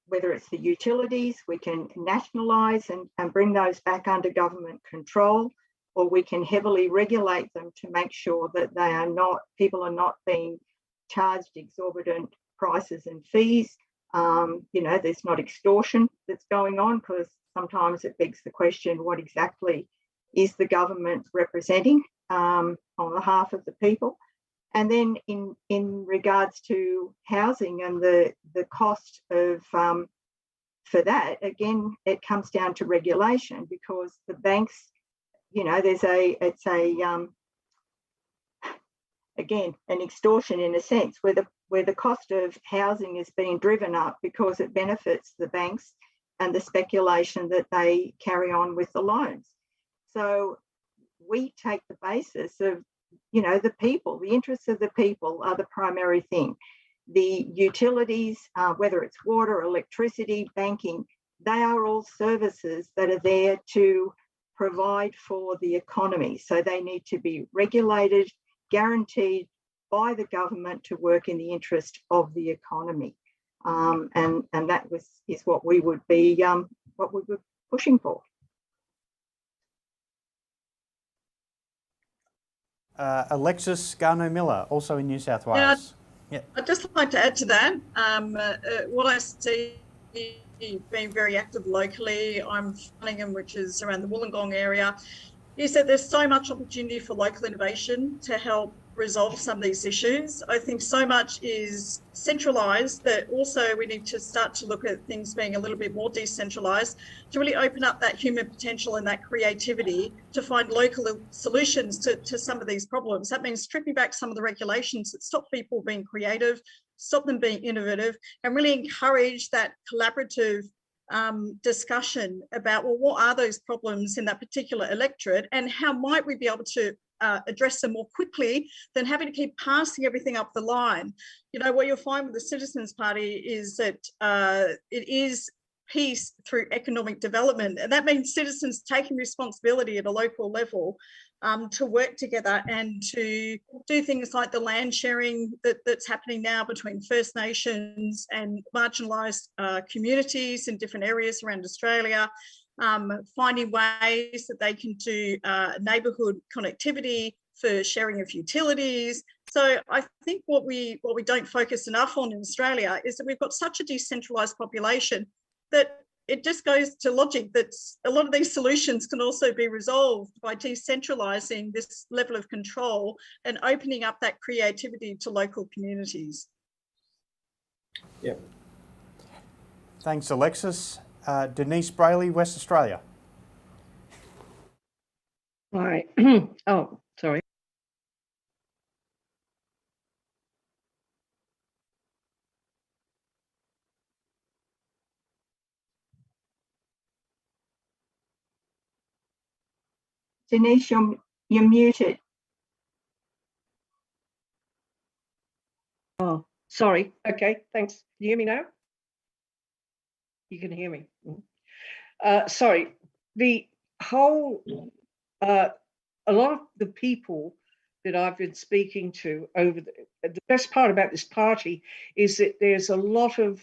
whether it's the utilities. We can nationalise and bring those back under government control, or we can heavily regulate them to make sure that people are not being charged exorbitant prices and fees. There's not extortion that's going on, because sometimes it begs the question, what exactly is the government representing on behalf of the people? And then in regards to housing and the cost of for that, again, it comes down to regulation, because the banks, again, an extortion in a sense, where the cost of housing is being driven up because it benefits the banks and the speculation that they carry on with the loans. So we take the basis of, the people, the interests of the people are the primary thing. The utilities, whether it's water, electricity, banking, they are all services that are there to provide for the economy. So they need to be regulated, guaranteed by the government to work in the interest of the economy, and that is what we would be pushing for. Alexis Garno-Miller, also in New South Wales. Yeah, I'd just like to add to that. What I see being very active locally, I'm Flinders, which is around the Wollongong area, is that there's so much opportunity for local innovation to help resolve some of these issues. I think so much is centralised that also we need to start to look at things being a little bit more decentralised to really open up that human potential and that creativity to find local solutions to some of these problems. That means stripping back some of the regulations that stop people being creative, stop them being innovative, and really encourage that collaborative discussion about, well, what are those problems in that particular electorate and how might we be able to address them more quickly than having to keep passing everything up the line. What you'll find with the Citizens Party is that it is peace through economic development, and that means citizens taking responsibility at a local level to work together and to do things like the land sharing that's happening now between First Nations and marginalised communities in different areas around Australia, finding ways that they can do neighbourhood connectivity for sharing of utilities. So I think what we don't focus enough on in Australia is that we've got such a decentralised population that it just goes to logic that a lot of these solutions can also be resolved by decentralising this level of control and opening up that creativity to local communities. Yep. Thanks, Alexis. Denise Brayley, West Australia. All right. Oh, sorry. Denise, you're You're muted. Oh, sorry. Okay, thanks. Can you hear me now? You can hear me. Sorry. The whole, a lot of the people that I've been speaking to over the best part about this party is that there's a lot of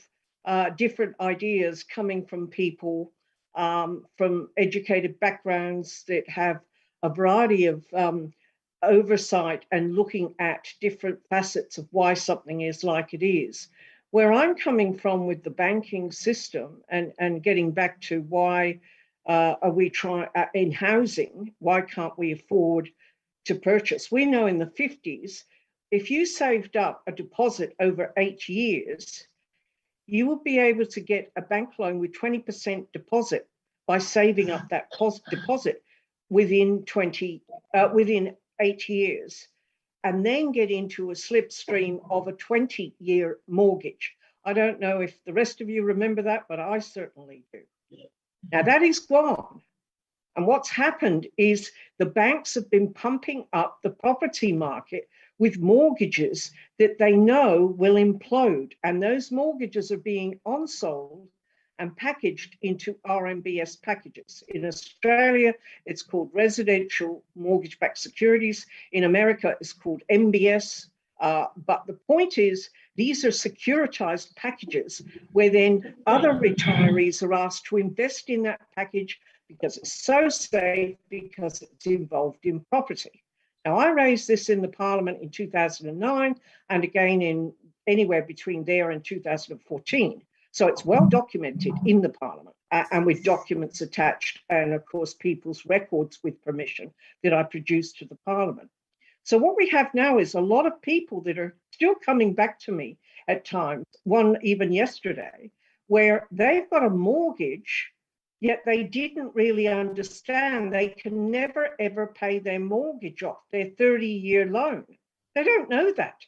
different ideas coming from people from educated backgrounds that have a variety of oversight and looking at different facets of why something is like it is. Where I'm coming from with the banking system and getting back to why are we trying in housing, why can't we afford to purchase? We know in the 50s, if you saved up a deposit over 8 years, you would be able to get a bank loan with 20% deposit by saving up that deposit within 8 years, and then get into a slipstream of a 20-year mortgage. I don't know if the rest of you remember that, but I certainly do. Now that is gone. And what's happened is the banks have been pumping up the property market with mortgages that they know will implode. And those mortgages are being on-sold and packaged into RMBS packages. In Australia, it's called residential mortgage-backed securities. In America, it's called MBS. But the point is, these are securitized packages where then other retirees are asked to invest in that package because it's so safe, because it's involved in property. Now, I raised this in the Parliament in 2009 and again in anywhere between there and 2014. So it's well documented in the Parliament and with documents attached and, of course, people's records with permission that I produced to the Parliament. So what we have now is a lot of people that are still coming back to me at times, one even yesterday, where they've got a mortgage, yet they didn't really understand they can never, ever pay their mortgage off, their 30-year loan. They don't know that.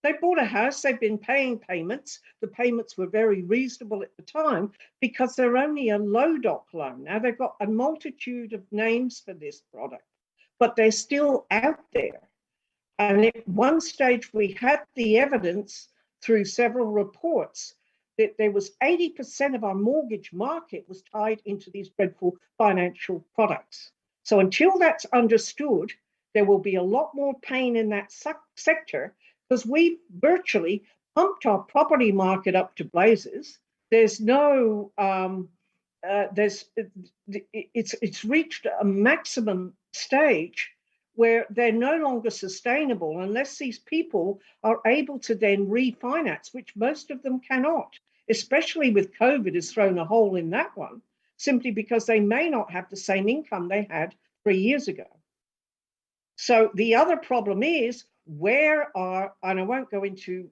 They bought a house, they've been paying payments. The payments were very reasonable at the time because they're only a low doc loan. Now they've got a multitude of names for this product, but they're still out there. And at one stage we had the evidence through several reports that there was 80% of our mortgage market was tied into these dreadful financial products. So until that's understood, there will be a lot more pain in that sector because we virtually pumped our property market up to blazes. There's no, it's reached a maximum stage where they're no longer sustainable unless these people are able to then refinance, which most of them cannot, especially with COVID has thrown a hole in that one, simply because they may not have the same income they had 3 years ago. So the other problem is where are, and I won't go into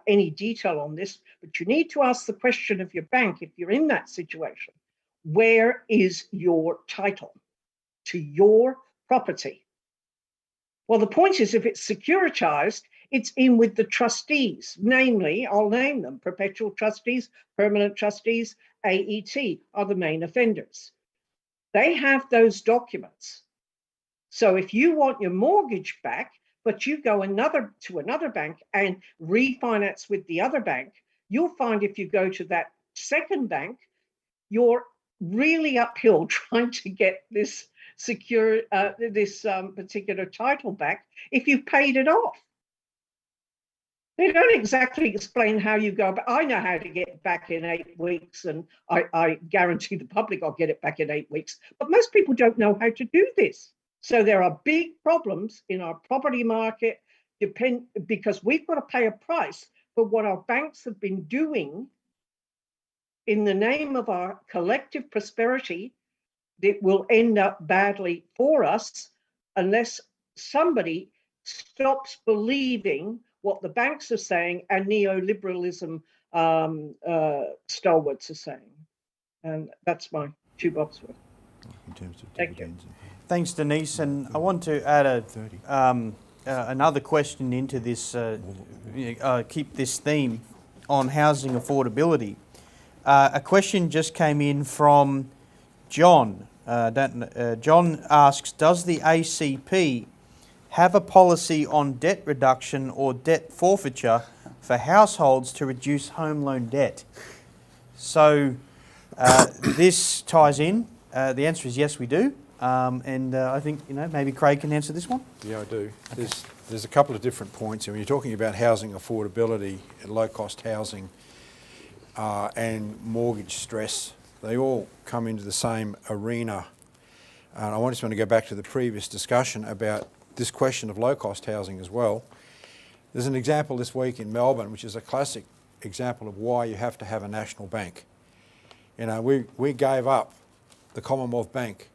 any detail on this, but you need to ask the question of your bank if you're in that situation, where is your title to your property? Well, the point is if it's securitized, it's in with the trustees, namely, I'll name them, perpetual trustees, permanent trustees, AET are the main offenders. They have those documents. So if you want your mortgage back, but you go to another bank and refinance with the other bank, you'll find if you go to that second bank, you're really uphill trying to get this particular title back if you've paid it off. They don't exactly explain how you go, but I know how to get it back in 8 weeks, and I guarantee the public I'll get it back in 8 weeks. But most people don't know how to do this. So there are big problems in our property market because we've got to pay a price for what our banks have been doing in the name of our collective prosperity that will end up badly for us unless somebody stops believing what the banks are saying and neoliberalism stalwarts are saying. And that's my 2 bob worth. In terms of Thank you. dividends. Thanks, Denise. And I want to add another question into this, keep this theme on housing affordability. A question just came in from John, John asks, does the ACP have a policy on debt reduction or debt forfeiture for households to reduce home loan debt? So this ties in. The answer is yes, we do. And I think, maybe Craig can answer this one. Yeah, I do. There's a couple of different points. And when you're talking about housing affordability, low-cost housing, and mortgage stress, they all come into the same arena. And I just want to go back to the previous discussion about this question of low-cost housing as well. There's an example this week in Melbourne, which is a classic example of why you have to have a national bank. We gave up the Commonwealth Bank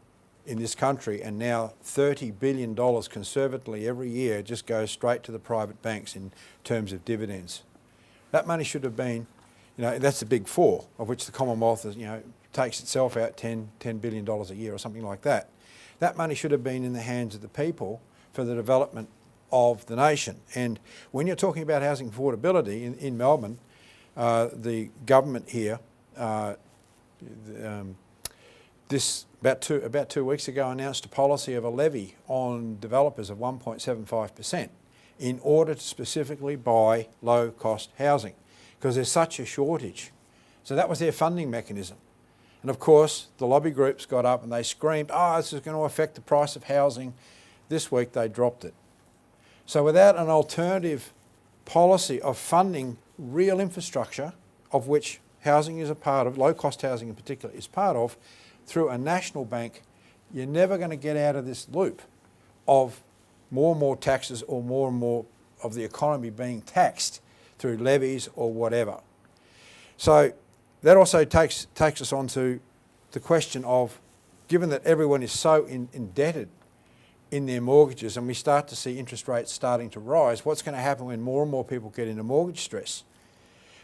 in this country, and now $30 billion conservatively every year just goes straight to the private banks in terms of dividends. That money should have been, that's the big four, of which the Commonwealth is, takes itself out $10 billion a year or something like that. That money should have been in the hands of the people for the development of the nation. And when you're talking about housing affordability in Melbourne, the government here, about 2 weeks ago announced a policy of a levy on developers of 1.75% in order to specifically buy low-cost housing, because there's such a shortage. So that was their funding mechanism. And of course, the lobby groups got up and they screamed, this is going to affect the price of housing. This week they dropped it. So without an alternative policy of funding real infrastructure, of which housing is a part of, low-cost housing in particular is part of, through a national bank, you're never going to get out of this loop of more and more taxes or more and more of the economy being taxed through levies or whatever. So that also takes us on to the question of, given that everyone is so indebted in their mortgages and we start to see interest rates starting to rise, what's going to happen when more and more people get into mortgage stress?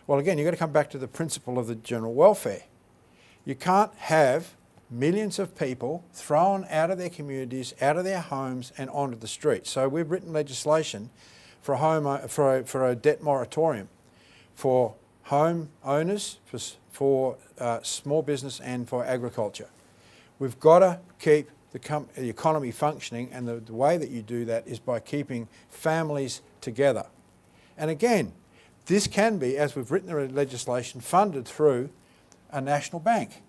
Well, again, you've got to come back to the principle of the general welfare. You can't have millions of people thrown out of their communities, out of their homes and onto the streets. So we've written legislation for a debt moratorium for home owners, for small business and for agriculture. We've got to keep the economy functioning, and the way that you do that is by keeping families together. And again, this can be, as we've written the legislation, funded through a national bank.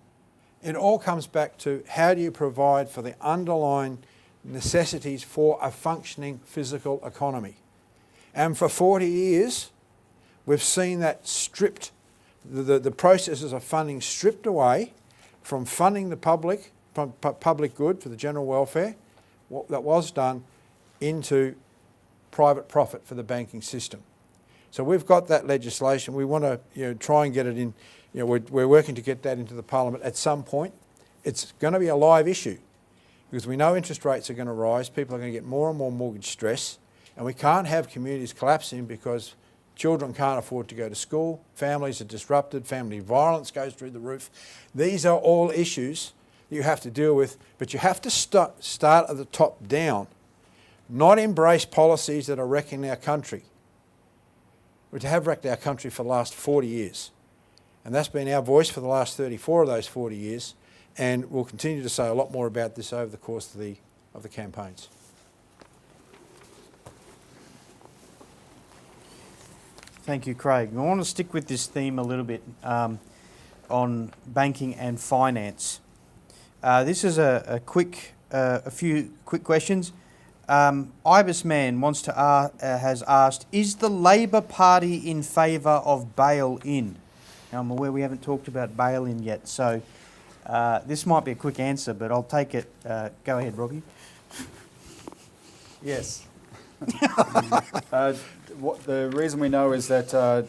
It all comes back to how do you provide for the underlying necessities for a functioning physical economy. And for 40 years, we've seen that stripped, the processes of funding stripped away from funding the public, from public good for the general welfare, that was done, into private profit for the banking system. So we've got that legislation. We want to try and get it in. We're working to get that into the Parliament at some point. It's going to be a live issue because we know interest rates are going to rise. People are going to get more and more mortgage stress, and we can't have communities collapsing because children can't afford to go to school, families are disrupted, family violence goes through the roof. These are all issues you have to deal with, but you have to start at the top down, not embrace policies that are wrecking our country, which have wrecked our country for the last 40 years. And that's been our voice for the last 34 of those 40 years, and we'll continue to say a lot more about this over the course of the campaigns. Thank you, Craig. I want to stick with this theme a little bit on banking and finance. This is a few quick questions. Ibis Man has asked, is the Labor Party in favour of bail-in? Now, I'm aware we haven't talked about bail-in yet, so this might be a quick answer, but I'll take it. Go ahead, Robbie. Yes. The reason we know is that the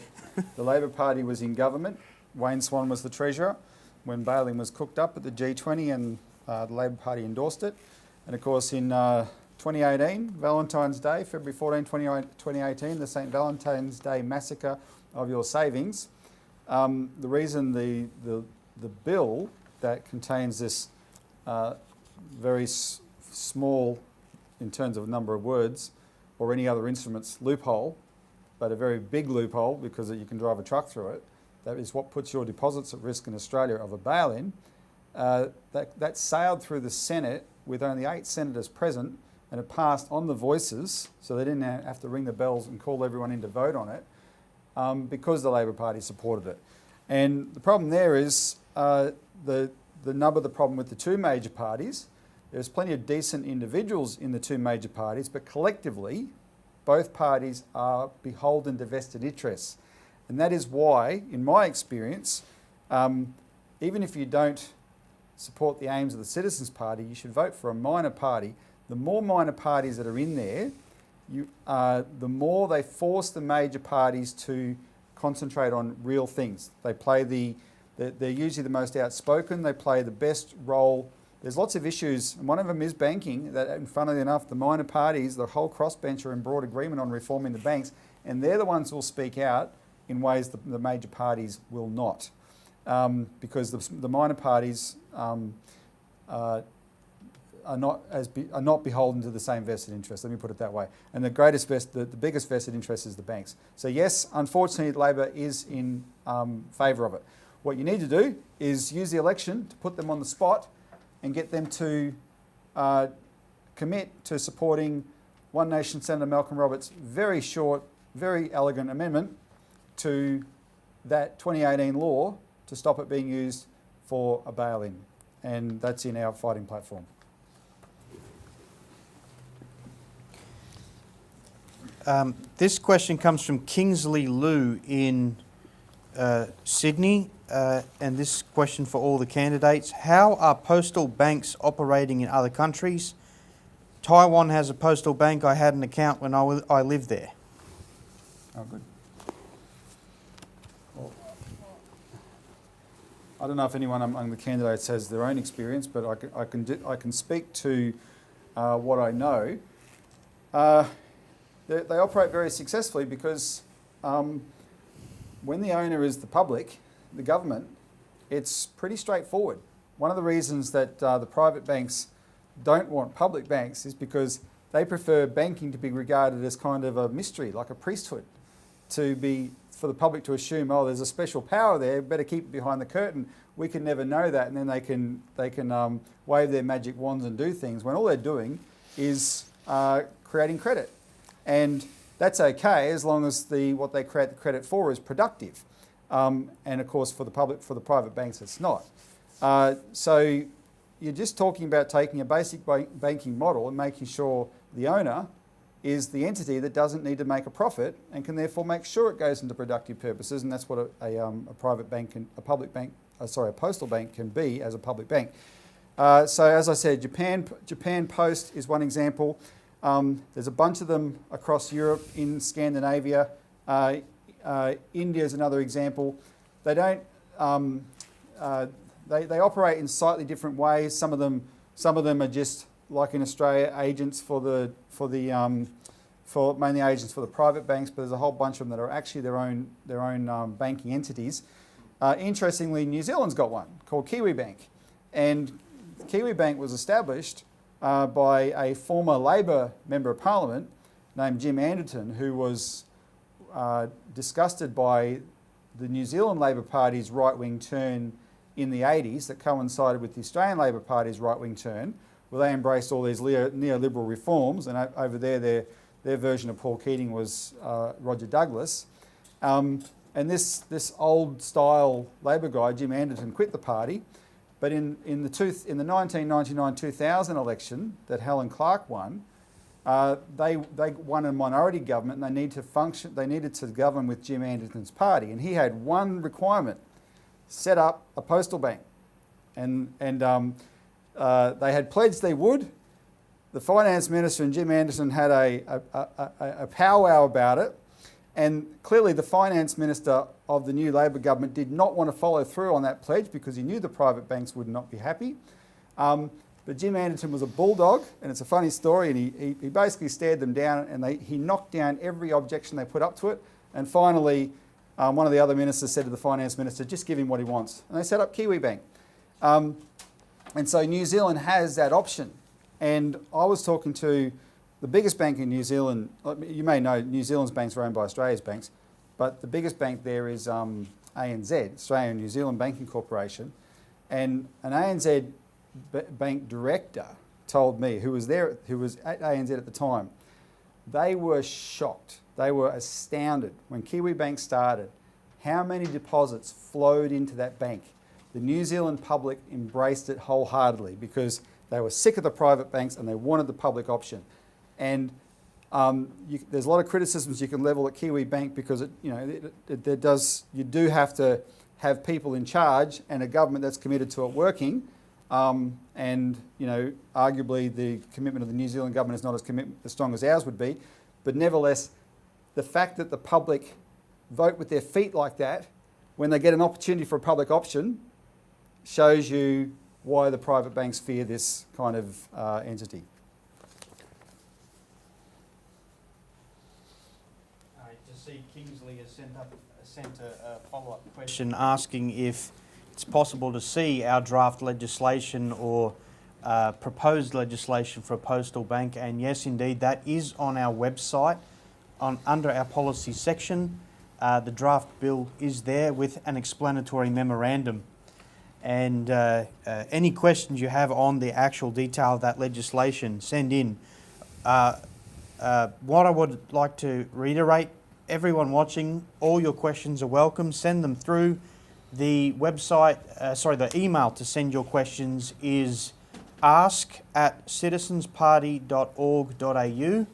Labor Party was in government. Wayne Swan was the Treasurer when bail-in was cooked up at the G20, and the Labor Party endorsed it. And of course, in 2018, Valentine's Day, February 14, 2018, the St. Valentine's Day massacre of your savings. The reason the bill that contains this very small, in terms of number of words, or any other instruments, loophole, but a very big loophole because you can drive a truck through it, that is what puts your deposits at risk in Australia of a bail-in. that sailed through the Senate with only 8 senators present, and it passed on the voices, so they didn't have to ring the bells and call everyone in to vote on it, because the Labor Party supported it. And the problem there is the nub of the problem with the two major parties. There's plenty of decent individuals in the two major parties, but collectively, both parties are beholden to vested interests. And that is why, in my experience, even if you don't support the aims of the Citizens Party, you should vote for a minor party. The more minor parties that are in there, the more they force the major parties to concentrate on real things. They play they're usually the most outspoken, they play the best role. There's lots of issues, and one of them is banking, that, and funnily enough, the minor parties, the whole crossbench, are in broad agreement on reforming the banks, and they're the ones who will speak out in ways the major parties will not. Because the minor parties are not beholden to the same vested interest. Let me put it that way. And the biggest vested interest is the banks. So yes, unfortunately, Labor is in favour of it. What you need to do is use the election to put them on the spot and get them to commit to supporting One Nation Senator Malcolm Roberts' very short, very elegant amendment to that 2018 law to stop it being used for a bail-in. And that's in our fighting platform. This question comes from Kingsley Lou in Sydney, and this question for all the candidates. How are postal banks operating in other countries? Taiwan has a postal bank. I had an account when I lived there. Oh, good. Well, I don't know if anyone among the candidates has their own experience, but I can speak to what I know. They operate very successfully because when the owner is the public, the government, it's pretty straightforward. One of the reasons that the private banks don't want public banks is because they prefer banking to be regarded as kind of a mystery, like a priesthood, for the public to assume, oh, there's a special power there, better keep it behind the curtain. We can never know that, and then they can wave their magic wands and do things when all they're doing is creating credit. And that's okay as long as what they create the credit for is productive. And of course, for the private banks, it's not. So you're just talking about taking a basic banking model and making sure the owner is the entity that doesn't need to make a profit and can therefore make sure it goes into productive purposes. And that's what a postal bank can be as a public bank. So as I said, Japan Post is one example. There's a bunch of them across Europe, in Scandinavia. India is another example. They don't. They operate in slightly different ways. Some of them are just like in Australia, agents mainly agents for the private banks. But there's a whole bunch of them that are actually their own banking entities. Interestingly, New Zealand's got one called Kiwi Bank, and Kiwi Bank was established by a former Labor Member of Parliament named Jim Anderton, who was disgusted by the New Zealand Labor Party's right-wing turn in the 80s that coincided with the Australian Labor Party's right-wing turn, where they embraced all these neoliberal reforms, and over there their version of Paul Keating was Roger Douglas. And this old-style Labor guy, Jim Anderton, quit the party. But in the 1999-2000 election that Helen Clark won, they won a minority government, and they needed to govern with Jim Anderton's party, and he had one requirement: set up a postal bank, and they had pledged they would. The finance minister and Jim Anderton had a powwow about it. And clearly the finance minister of the new Labor government did not want to follow through on that pledge because he knew the private banks would not be happy. But Jim Anderton was a bulldog, and it's a funny story, and he basically stared them down, and he knocked down every objection they put up to it. And finally, one of the other ministers said to the finance minister, just give him what he wants. And they set up Kiwi Bank. And so New Zealand has that option. And I was talking to the biggest bank in New Zealand. You may know New Zealand's banks are owned by Australia's banks, but the biggest bank there is ANZ, Australian New Zealand Banking Corporation. And an ANZ bank director told me, who was at ANZ at the time, they were shocked. They were astounded when Kiwi Bank started how many deposits flowed into that bank. The New Zealand public embraced it wholeheartedly because they were sick of the private banks and they wanted the public option. And there's a lot of criticisms you can level at Kiwi Bank because you do have to have people in charge and a government that's committed to it working. And arguably the commitment of the New Zealand government is not as strong as ours would be. But nevertheless, the fact that the public vote with their feet like that when they get an opportunity for a public option shows you why the private banks fear this kind of entity. To see Kingsley has sent a follow-up question asking if it's possible to see our draft legislation or proposed legislation for a postal bank, and yes, indeed, that is on our website under our policy section. The draft bill is there with an explanatory memorandum. And any questions you have on the actual detail of that legislation, send in. What I would like to reiterate, everyone watching, all your questions are welcome. Send them through. The website, the email to send your questions is ask@citizensparty.org.au.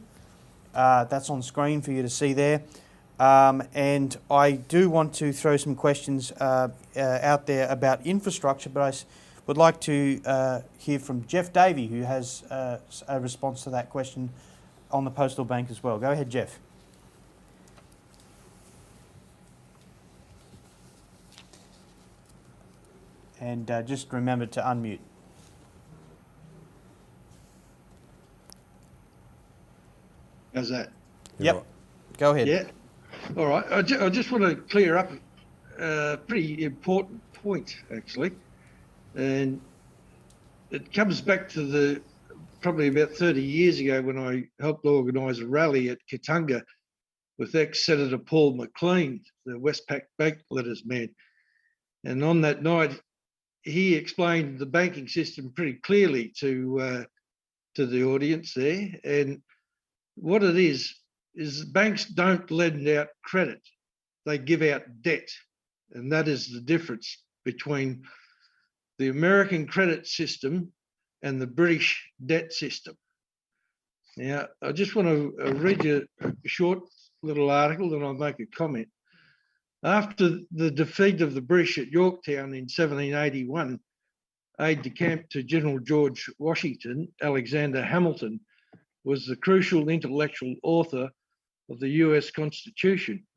That's on screen for you to see there. And I do want to throw some questions out there about infrastructure, but I would like to hear from Jeff Davey, who has a response to that question on the Postal Bank as well. Go ahead, Jeff. And just remember to unmute. How's that? Yep. Right. Go ahead. Yeah. All right. I just want to clear up a pretty important point, actually. And it comes back to probably about 30 years ago when I helped organise a rally at Katunga with ex-Senator Paul McLean, the Westpac Bank letters man. And on that night, he explained the banking system pretty clearly to the audience there. And what it is banks don't lend out credit, they give out debt. And that is the difference between the American credit system and the British debt system. Now, I just want to read you a short little article, then I'll make a comment. After the defeat of the British at Yorktown in 1781, aide-de-camp to General George Washington, Alexander Hamilton, was the crucial intellectual author of the US Constitution.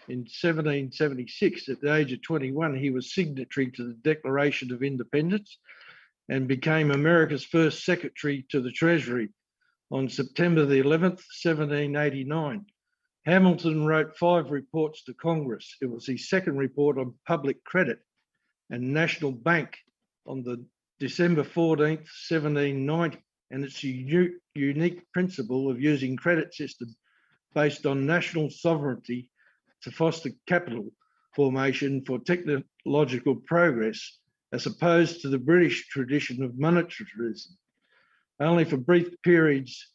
In 1776, at the age of 21, he was signatory to the Declaration of Independence and became America's first secretary to the Treasury on September the 11th, 1789. Hamilton wrote 5 reports to Congress. It was his second report on public credit and national bank on the December 14th, 1790. And it's a unique principle of using credit system based on national sovereignty to foster capital formation for technological progress, as opposed to the British tradition of monetarism. Only for brief periods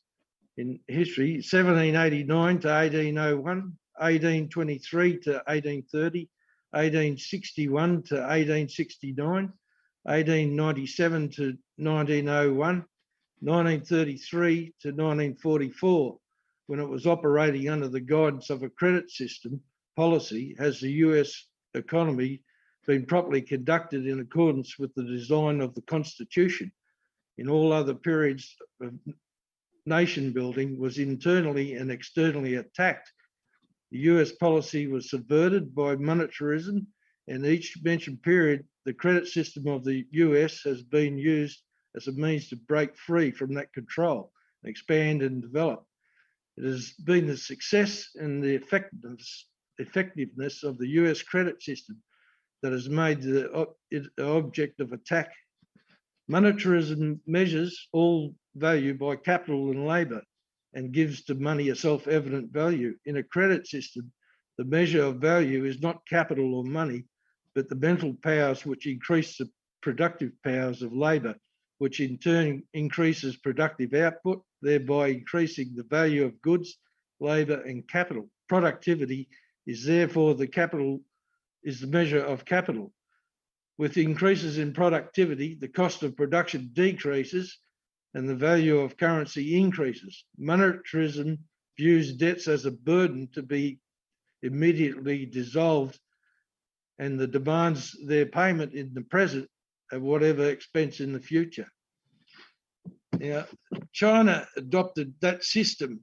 in history, 1789 to 1801, 1823 to 1830, 1861 to 1869, 1897 to 1901, 1933 to 1944, when it was operating under the guidance of a credit system policy, has the US economy been properly conducted in accordance with the design of the Constitution. In all other periods of nation building was internally and externally attacked. The US policy was subverted by monetarism, and each mentioned period, the credit system of the US has been used as a means to break free from that control, expand and develop. It has been the success and the effectiveness of the US credit system that has made it the object of attack. Monetarism measures all value by capital and labour and gives to money a self-evident value. In a credit system, the measure of value is not capital or money, but the mental powers which increase the productive powers of labour, which in turn increases productive output, thereby increasing the value of goods, labour and capital. Productivity is therefore the measure of capital. With increases in productivity, the cost of production decreases and the value of currency increases. Monetarism views debts as a burden to be immediately dissolved and demands their payment in the present at whatever expense in the future. Now, China adopted that system.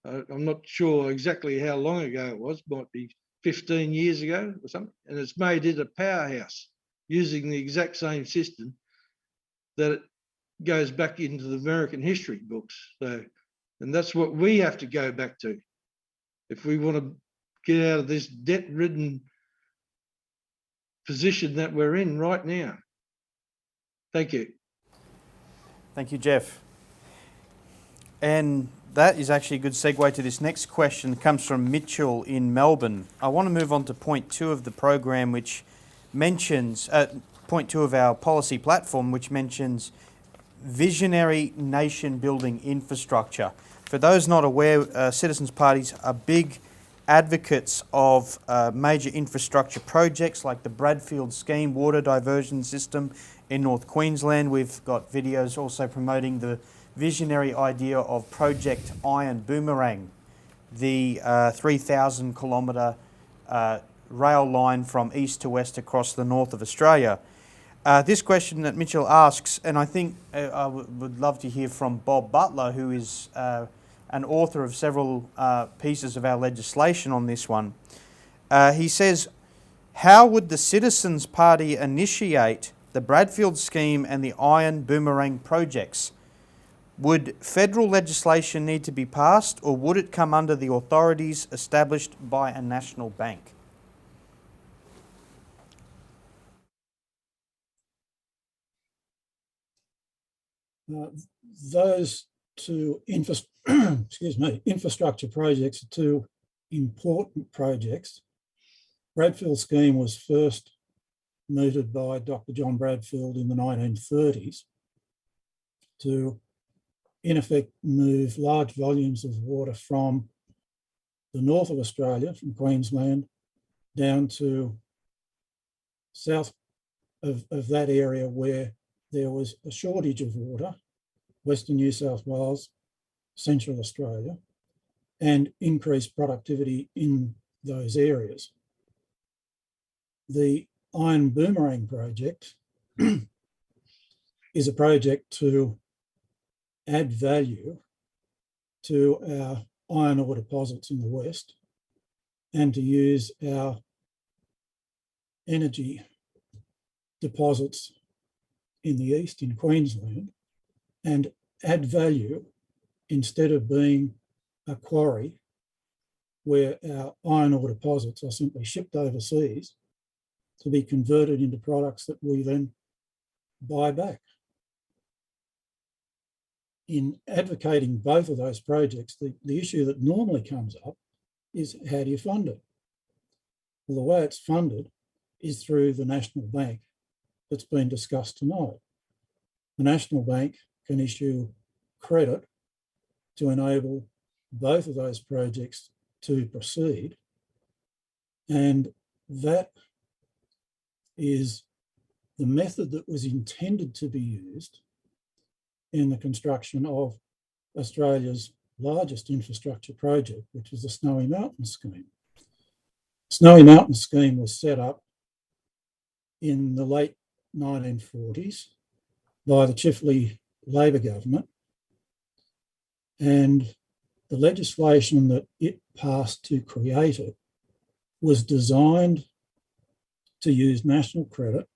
I'm not sure exactly how long ago it was, might be 15 years ago or something, and it's made it a powerhouse using the exact same system that goes back into the American history books. So, and that's what we have to go back to if we want to get out of this debt-ridden position that we're in right now. Thank you. Thank you, Jeff. And that is actually a good segue to this next question. It comes from Mitchell in Melbourne. I want to move on to point 2 of the program, which mentions, point 2 of our policy platform, which mentions visionary nation-building infrastructure. For those not aware, citizens' parties are big advocates of major infrastructure projects like the Bradfield Scheme water diversion system in North Queensland. We've got videos also promoting the visionary idea of Project Iron Boomerang, the 3,000 kilometre rail line from east to west across the north of Australia. This question that Mitchell asks, and I think I would love to hear from Bob Butler, who is an author of several pieces of our legislation on this one. He says, how would the Citizens Party initiate the Bradfield Scheme and the Iron Boomerang projects? Would federal legislation need to be passed, or would it come under the authorities established by a national bank? Those two infrastructure projects are two important projects. Bradfield Scheme was first mooted by Dr. John Bradfield in the 1930s to, in effect, move large volumes of water from the north of Australia, from Queensland, down to south of that area where there was a shortage of water, Western New South Wales, Central Australia, and increased productivity in those areas. The Iron Boomerang project is a project to add value to our iron ore deposits in the west and to use our energy deposits in the east, in Queensland, and add value instead of being a quarry where our iron ore deposits are simply shipped overseas to be converted into products that we then buy back. In advocating both of those projects, the issue that normally comes up is how do you fund it? Well, the way it's funded is through the National Bank that's been discussed tonight. The National Bank can issue credit to enable both of those projects to proceed, and that is the method that was intended to be used in the construction of Australia's largest infrastructure project, which is the Snowy Mountain Scheme. Snowy Mountain Scheme was set up in the late 1940s by the Chifley Labor government, and the legislation that it passed to create it was designed to use national credit,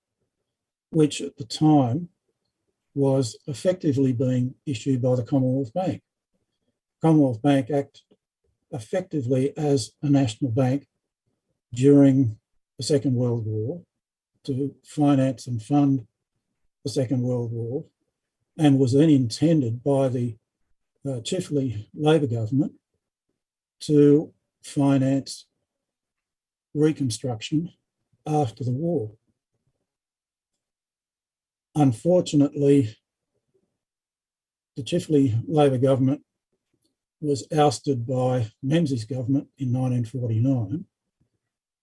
which at the time was effectively being issued by the Commonwealth Bank. Commonwealth Bank acted effectively as a national bank during the Second World War to finance and fund the Second World War, and was then intended by the Chifley Labor government to finance reconstruction after the war. unfortunately, the Chifley Labor government was ousted by Menzies government in 1949.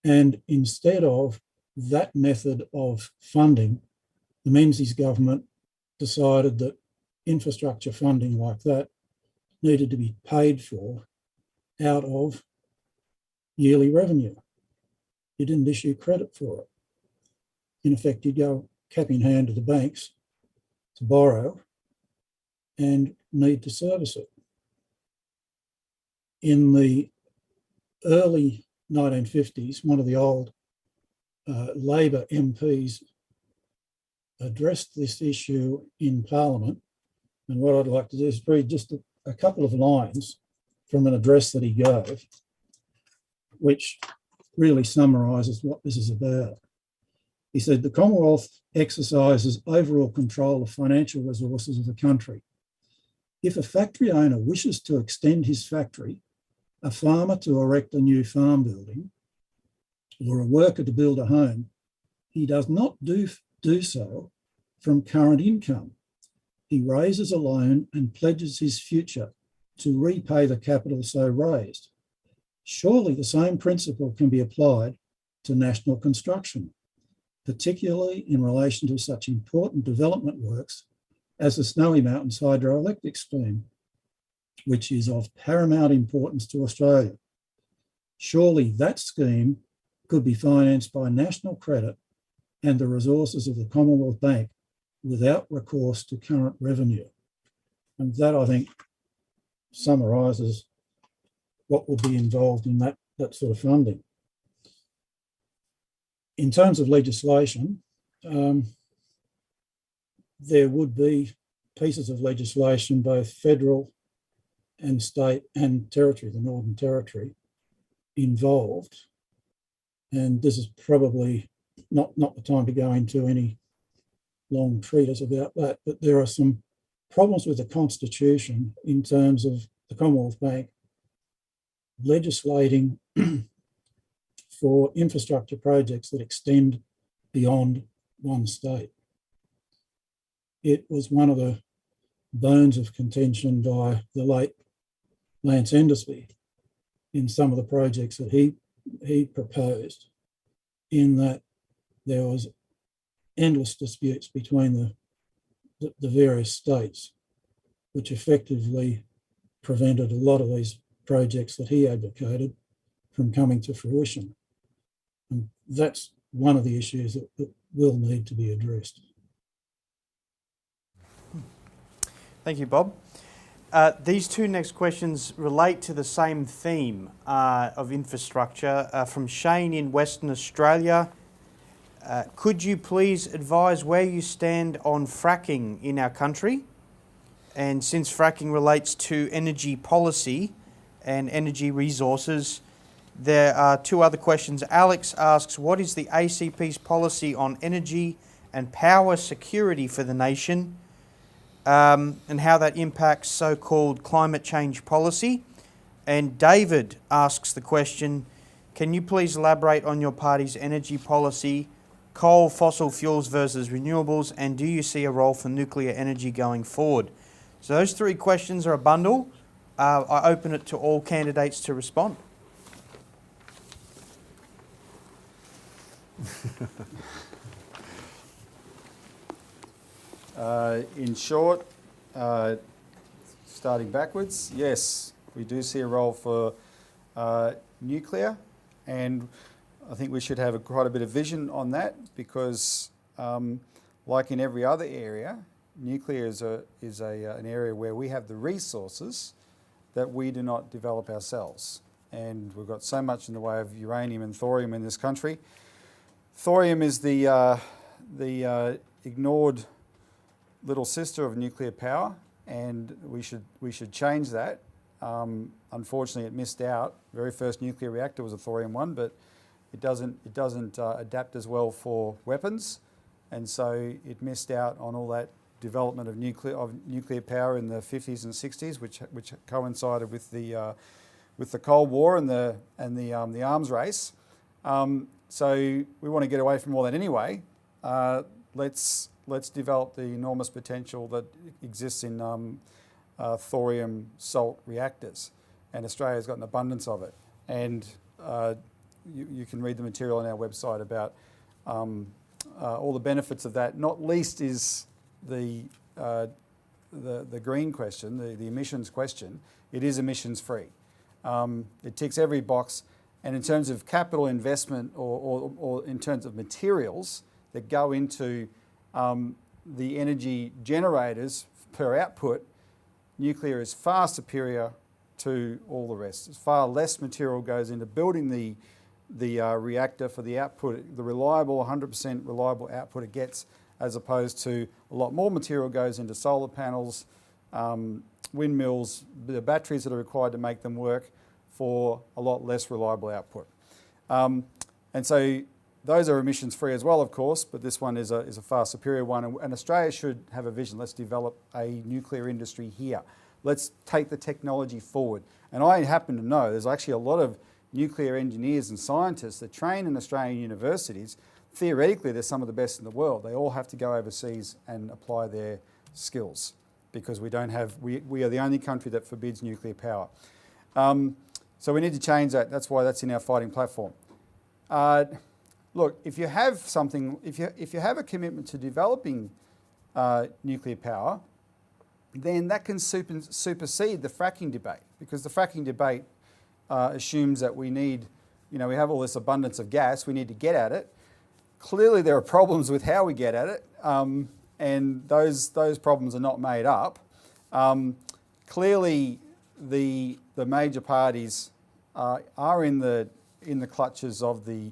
And instead of that method of funding, the Menzies government decided that infrastructure funding like that needed to be paid for out of yearly revenue. You didn't issue credit for it. In effect, you'd go cap in hand to the banks to borrow and need to service it. In the early 1950s, one of the old Labor MPs addressed this issue in Parliament. And what I'd like to do is read just a couple of lines from an address that he gave, which really summarises what this is about. He said, the Commonwealth exercises overall control of financial resources of the country. If a factory owner wishes to extend his factory, a farmer to erect a new farm building, or a worker to build a home, he does not do so from current income. He raises a loan and pledges his future to repay the capital so raised. Surely the same principle can be applied to national construction, particularly in relation to such important development works as the Snowy Mountains hydroelectric scheme, which is of paramount importance to Australia. Surely that scheme could be financed by national credit and the resources of the Commonwealth Bank without recourse to current revenue. And that, I think, summarises what would be involved in that sort of funding. In terms of legislation, there would be pieces of legislation, both federal and state and territory, the Northern Territory, involved. And this is probably not the time to go into any long treatise about that, but there are some problems with the Constitution in terms of the Commonwealth Bank legislating for infrastructure projects that extend beyond one state. It was one of the bones of contention by the late Lance Endersby in some of the projects that he proposed, in that there was endless disputes between the various states, which effectively prevented a lot of these projects that he advocated from coming to fruition. And that's one of the issues that will need to be addressed. Thank you, Bob. These two next questions relate to the same theme of infrastructure. From Shane in Western Australia, could you please advise where you stand on fracking in our country? And since fracking relates to energy policy and energy resources, there are two other questions. Alex asks, what is the ACP's policy on energy and power security for the nation, and how that impacts so-called climate change policy? And David asks the question, can you please elaborate on your party's energy policy, coal, fossil fuels versus renewables, and do you see a role for nuclear energy going forward? So those three questions are a bundle. I open it to all candidates to respond. In short, starting backwards, yes, we do see a role for nuclear, and I think we should have quite a bit of vision on that, because like in every other area, nuclear is an area where we have the resources that we do not develop ourselves. And we've got so much in the way of uranium and thorium in this country. Thorium is the ignored little sister of nuclear power, and we should change that. Unfortunately, it missed out. The very first nuclear reactor was a thorium one, but it doesn't adapt as well for weapons, and so it missed out on all that development of nuclear power in the 50s and 60s, which coincided with the Cold War and the arms race. So we want to get away from all that anyway. Let's let's develop the enormous potential that exists in thorium salt reactors, and Australia's got an abundance of it. And you can read the material on our website about all the benefits of that. Not least is the green question, the emissions question. It is emissions free. It ticks every box. And in terms of capital investment or in terms of materials that go into the energy generators per output, nuclear is far superior to all the rest. Far less material goes into building the reactor for the output, the reliable, 100% reliable output it gets, as opposed to a lot more material goes into solar panels, windmills, the batteries that are required to make them work for a lot less reliable output. And so those are emissions free as well, of course, but this one is a far superior one. And Australia should have a vision. Let's develop a nuclear industry here. Let's take the technology forward. And I happen to know there's actually a lot of nuclear engineers and scientists that train in Australian universities. Theoretically, they're some of the best in the world. They all have to go overseas and apply their skills because we are the only country that forbids nuclear power. So we need to change that. That's why that's in our fighting platform. Look, if you have something, if you have a commitment to developing nuclear power, then that can supersede the fracking debate, because the fracking debate assumes that we need, we have all this abundance of gas, we need to get at it. Clearly there are problems with how we get at it, and those problems are not made up. Clearly the major parties are in the clutches of the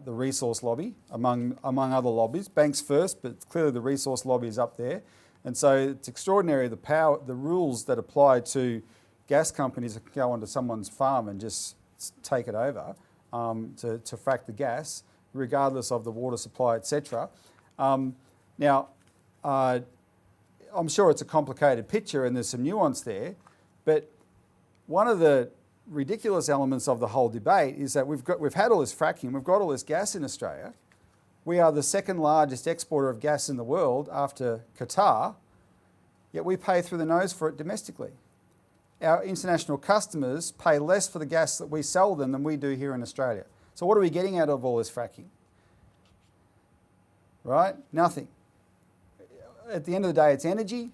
resource lobby, among other lobbies. Banks first, but clearly the resource lobby is up there. And so it's extraordinary the rules that apply to gas companies that can go onto someone's farm and just take it over to frack the gas, regardless of the water supply, etc. Now, I'm sure it's a complicated picture and there's some nuance there, but one of the ridiculous elements of the whole debate is that we've had all this fracking, we've got all this gas in Australia. We are the second largest exporter of gas in the world after Qatar, yet we pay through the nose for it domestically. Our international customers pay less for the gas that we sell them than we do here in Australia. So what are we getting out of all this fracking? Right? Nothing. At the end of the day, it's energy.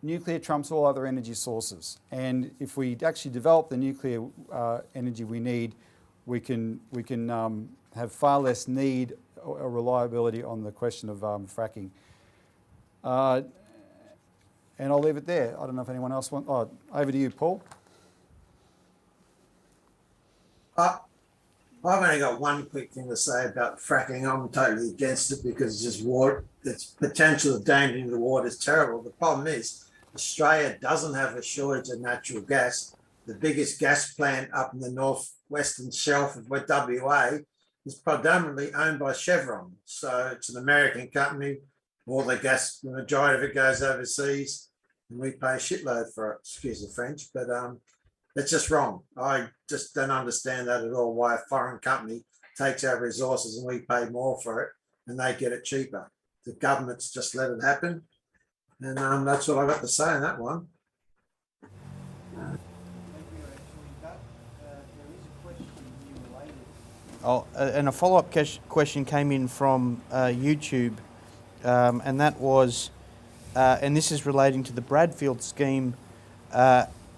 Nuclear trumps all other energy sources. And if we actually develop the nuclear energy we need, we can have far less need or reliability on the question of fracking. And I'll leave it there. I don't know if anyone else wants... Oh, over to you, Paul. I've only got one quick thing to say about fracking. I'm totally against it because it's just water. Its potential of endangering the water is terrible. The problem is Australia doesn't have a shortage of natural gas. The biggest gas plant up in the northwestern shelf of WA is predominantly owned by Chevron. So it's an American company. All the gas, the majority of it goes overseas, and we pay a shitload for it. Excuse the French, but it's just wrong. I just don't understand that at all, why a foreign company takes our resources and we pay more for it and they get it cheaper. The government's just let it happen. And that's what I've got to say on that one. Oh, and a follow-up question came in from YouTube, and that was, and this is relating to the Bradfield scheme.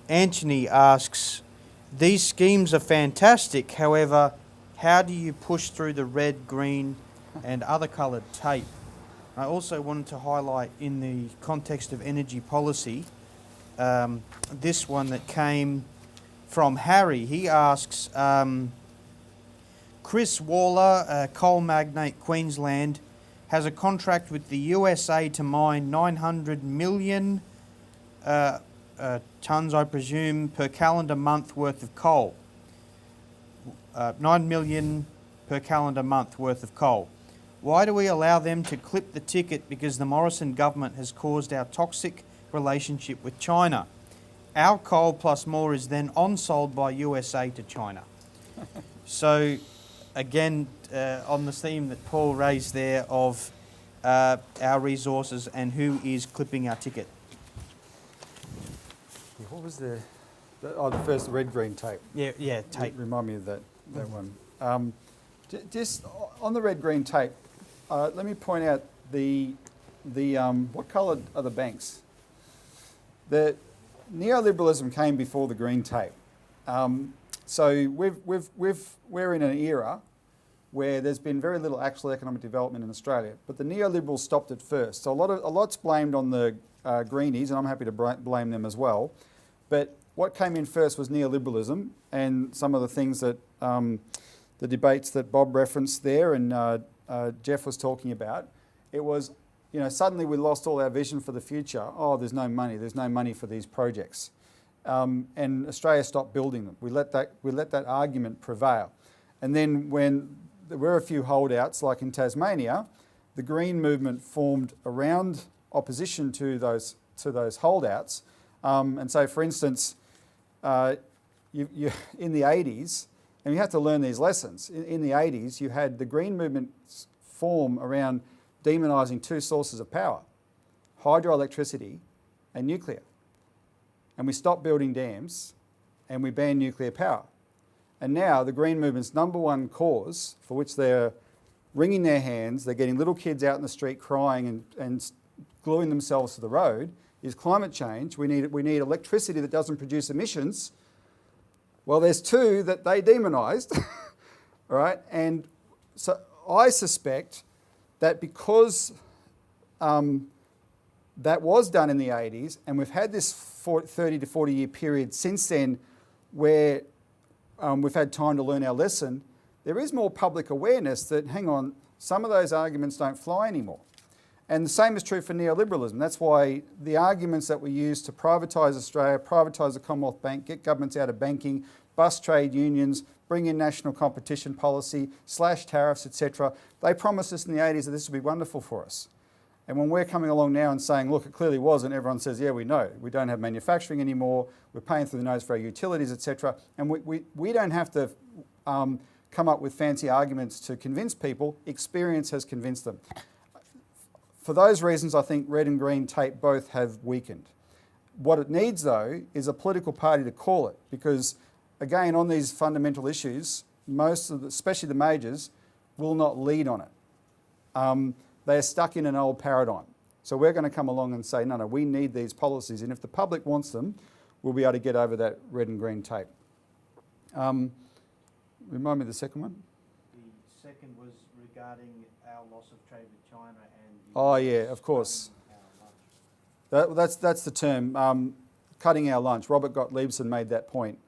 Anthony asks, these schemes are fantastic, however, how do you push through the red, green and other coloured tape? I also wanted to highlight in the context of energy policy, this one that came from Harry. He asks, Chris Waller, a coal magnate, Queensland, has a contract with the USA to mine 900 million tonnes, I presume, per calendar month worth of coal. 9 million per calendar month worth of coal. Why do we allow them to clip the ticket? Because the Morrison government has caused our toxic relationship with China. Our coal plus more is then on-sold by USA to China. So, again, on the theme that Paul raised there of our resources and who is clipping our ticket? Yeah, what was the first red-green tape? Yeah, tape. Remind me of that one. Just on the red-green tape, let me point out the what colour are the banks? The neoliberalism came before the green tape. So we're in an era where there's been very little actual economic development in Australia, but the neoliberals stopped it first. So a lot's blamed on the greenies, and I'm happy to blame them as well. But what came in first was neoliberalism, and some of the things that the debates that Bob referenced there and Jeff was talking about. It was, suddenly we lost all our vision for the future. Oh, there's no money for these projects. And Australia stopped building them. We let that argument prevail. And then when there were a few holdouts, like in Tasmania, the Green movement formed around opposition to those holdouts. And so, for instance, you in the 80s, and you have to learn these lessons. In the 80s, you had the Green movement form around demonising two sources of power, hydroelectricity and nuclear. And we stopped building dams and we banned nuclear power. And now the Green movement's number one cause, for which they're wringing their hands, they're getting little kids out in the street crying and gluing themselves to the road, is climate change. We need electricity that doesn't produce emissions. Well, there's two that they demonised, all right? And so I suspect that because that was done in the 80s, and we've had this 30 to 40 year period since then where we've had time to learn our lesson, there is more public awareness that, hang on, some of those arguments don't fly anymore. And the same is true for neoliberalism. That's why the arguments that we use to privatise Australia, privatise the Commonwealth Bank, get governments out of banking, bust trade unions, bring in national competition policy, slash tariffs, etc. They promised us in the 80s that this would be wonderful for us. And when we're coming along now and saying, look, it clearly wasn't, everyone says, yeah, we know. We don't have manufacturing anymore. We're paying through the nose for our utilities, etc. And we don't have to come up with fancy arguments to convince people. Experience has convinced them. For those reasons, I think red and green tape both have weakened. What it needs, though, is a political party to call it, because, again, on these fundamental issues, especially the majors, will not lead on it. They are stuck in an old paradigm. So we're going to come along and say, no, we need these policies, and if the public wants them, we'll be able to get over that red and green tape. Remind me of the second one? The second was regarding our loss of trade with China and... Oh yeah, of course. That's the term, cutting our lunch. Robert Gottliebsen made that point.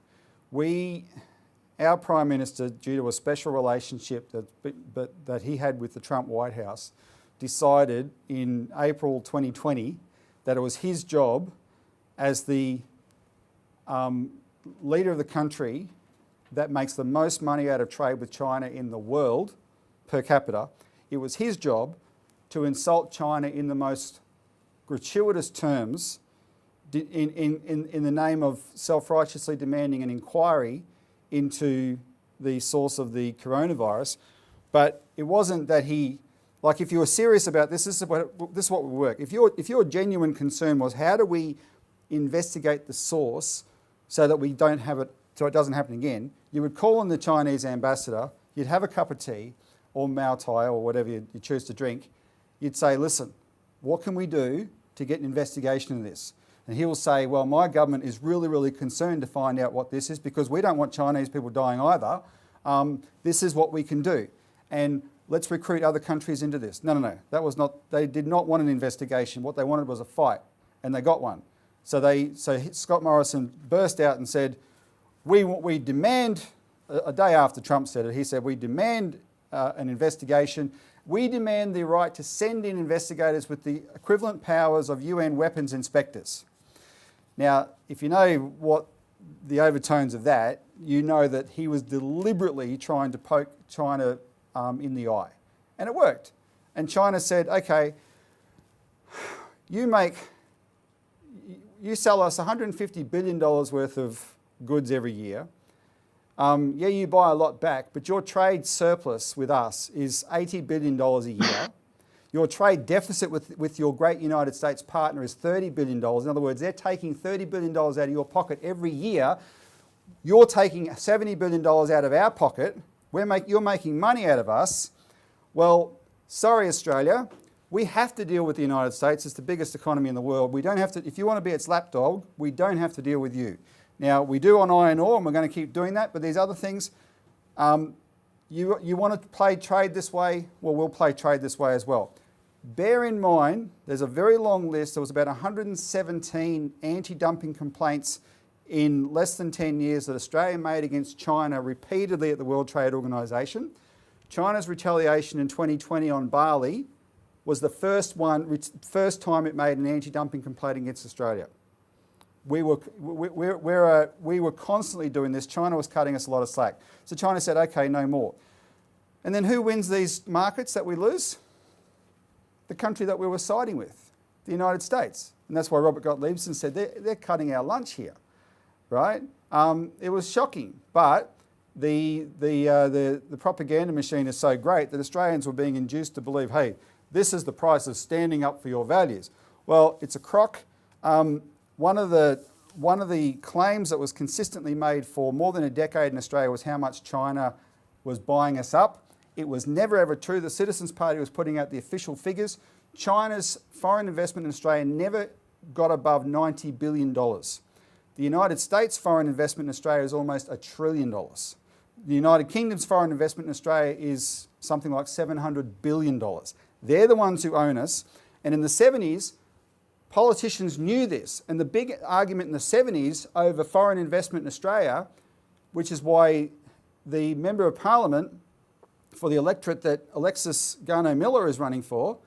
Our Prime Minister, due to a special relationship that he had with the Trump White House, decided in April 2020 that it was his job as the leader of the country that makes the most money out of trade with China in the world per capita. It was his job to insult China in the most gratuitous terms in the name of self-righteously demanding an inquiry into the source of the coronavirus. But it wasn't that he, like if you were serious about this, this is what would work. If your genuine concern was how do we investigate the source so that we don't have it, so it doesn't happen again, you would call on the Chinese ambassador, you'd have a cup of tea or Mao Tai or whatever you choose to drink, you'd say, listen, what can we do to get an investigation of this? And he will say, well, my government is really, really concerned to find out what this is because we don't want Chinese people dying either. This is what we can do. And let's recruit other countries into this. No. That was not, they did not want an investigation. What they wanted was a fight, and they got one. So Scott Morrison burst out and said, we demand, a day after Trump said it, he said, we demand an investigation. We demand the right to send in investigators with the equivalent powers of UN weapons inspectors. Now, if you know what the overtones of that, you know that he was deliberately trying to poke China in the eye. And it worked. And China said, okay, you sell us $150 billion worth of goods every year. Yeah, you buy a lot back, but your trade surplus with us is $80 billion a year. Your trade deficit with your great United States partner is $30 billion. In other words, they're taking $30 billion out of your pocket every year. You're taking $70 billion out of our pocket. You're making money out of us. Well, sorry, Australia. We have to deal with the United States. It's the biggest economy in the world. We don't have to, if you want to be its lapdog, we don't have to deal with you. Now, we do on iron ore, and we're going to keep doing that, but these other things, you want to play trade this way? Well, we'll play trade this way as well. Bear in mind, there's a very long list. There was about 117 anti-dumping complaints in less than 10 years that Australia made against China repeatedly at the World Trade Organization. China's retaliation in 2020 on barley was the first time it made an anti-dumping complaint against Australia. We were constantly doing this. China was cutting us a lot of slack. So China said, okay, no more. And then who wins these markets that we lose? The country that we were siding with, the United States. And that's why Robert Gottliebsen said they're cutting our lunch here, right? It was shocking, but the propaganda machine is so great that Australians were being induced to believe, hey, this is the price of standing up for your values. Well, it's a crock. One of the claims that was consistently made for more than a decade in Australia was how much China was buying us up. It was never ever true. The Citizens Party was putting out the official figures. China's foreign investment in Australia never got above $90 billion. The United States' foreign investment in Australia is almost $1 trillion. The United Kingdom's foreign investment in Australia is something like $700 billion. They're the ones who own us. And in the 70s, politicians knew this. And the big argument in the 70s over foreign investment in Australia, which is why the Member of Parliament for the electorate that Alexis Garneau-Miller is running for,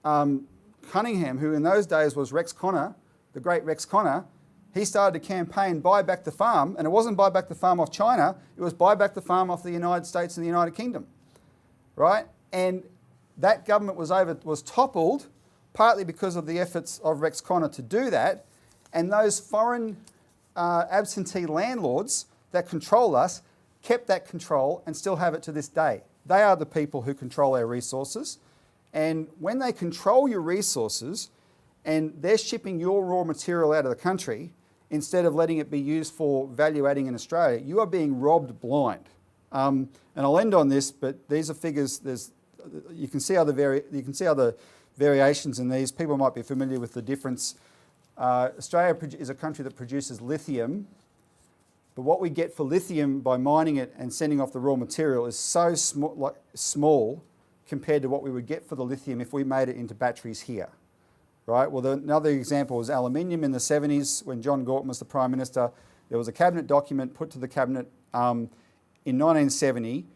Cunningham, who in those days was Rex Connor, the great Rex Connor, he started a campaign, buy back the farm, and it wasn't buy back the farm off China, it was buy back the farm off the United States and the United Kingdom, right? And that government was toppled partly because of the efforts of Rex Connor to do that, and those foreign absentee landlords that control us kept that control and still have it to this day. They are the people who control our resources, and when they control your resources and they're shipping your raw material out of the country instead of letting it be used for value adding in Australia, you are being robbed blind. And I'll end on this, but these are figures. You can see other variations in these. People might be familiar with the difference. Australia is a country that produces lithium, but what we get for lithium by mining it and sending off the raw material is so small compared to what we would get for the lithium if we made it into batteries here, right? Well, another example was aluminium in the 70s when John Gorton was the Prime Minister. There was a cabinet document put to the cabinet in 1970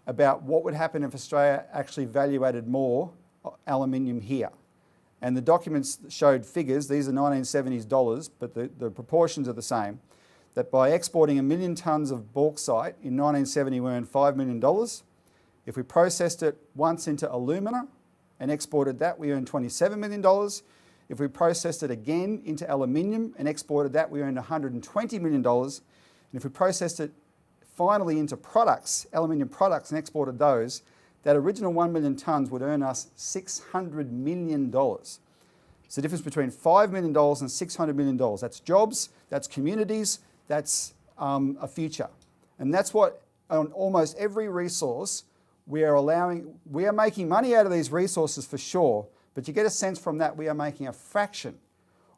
about what would happen if Australia actually value-added more aluminium here. And the documents showed figures, these are 1970s dollars, but the proportions are the same, that by exporting 1 million tonnes of bauxite in 1970 we earned $5 million. If we processed it once into alumina and exported that, we earned $27 million. If we processed it again into aluminium and exported that, we earned $120 million. And if we processed it finally into products, aluminium products, and exported those, that original 1 million tonnes would earn us $600 million. It's the difference between $5 million and $600 million. That's jobs, that's communities, that's a future. And that's what on almost every resource we are making money out of these resources for sure, but you get a sense from that we are making a fraction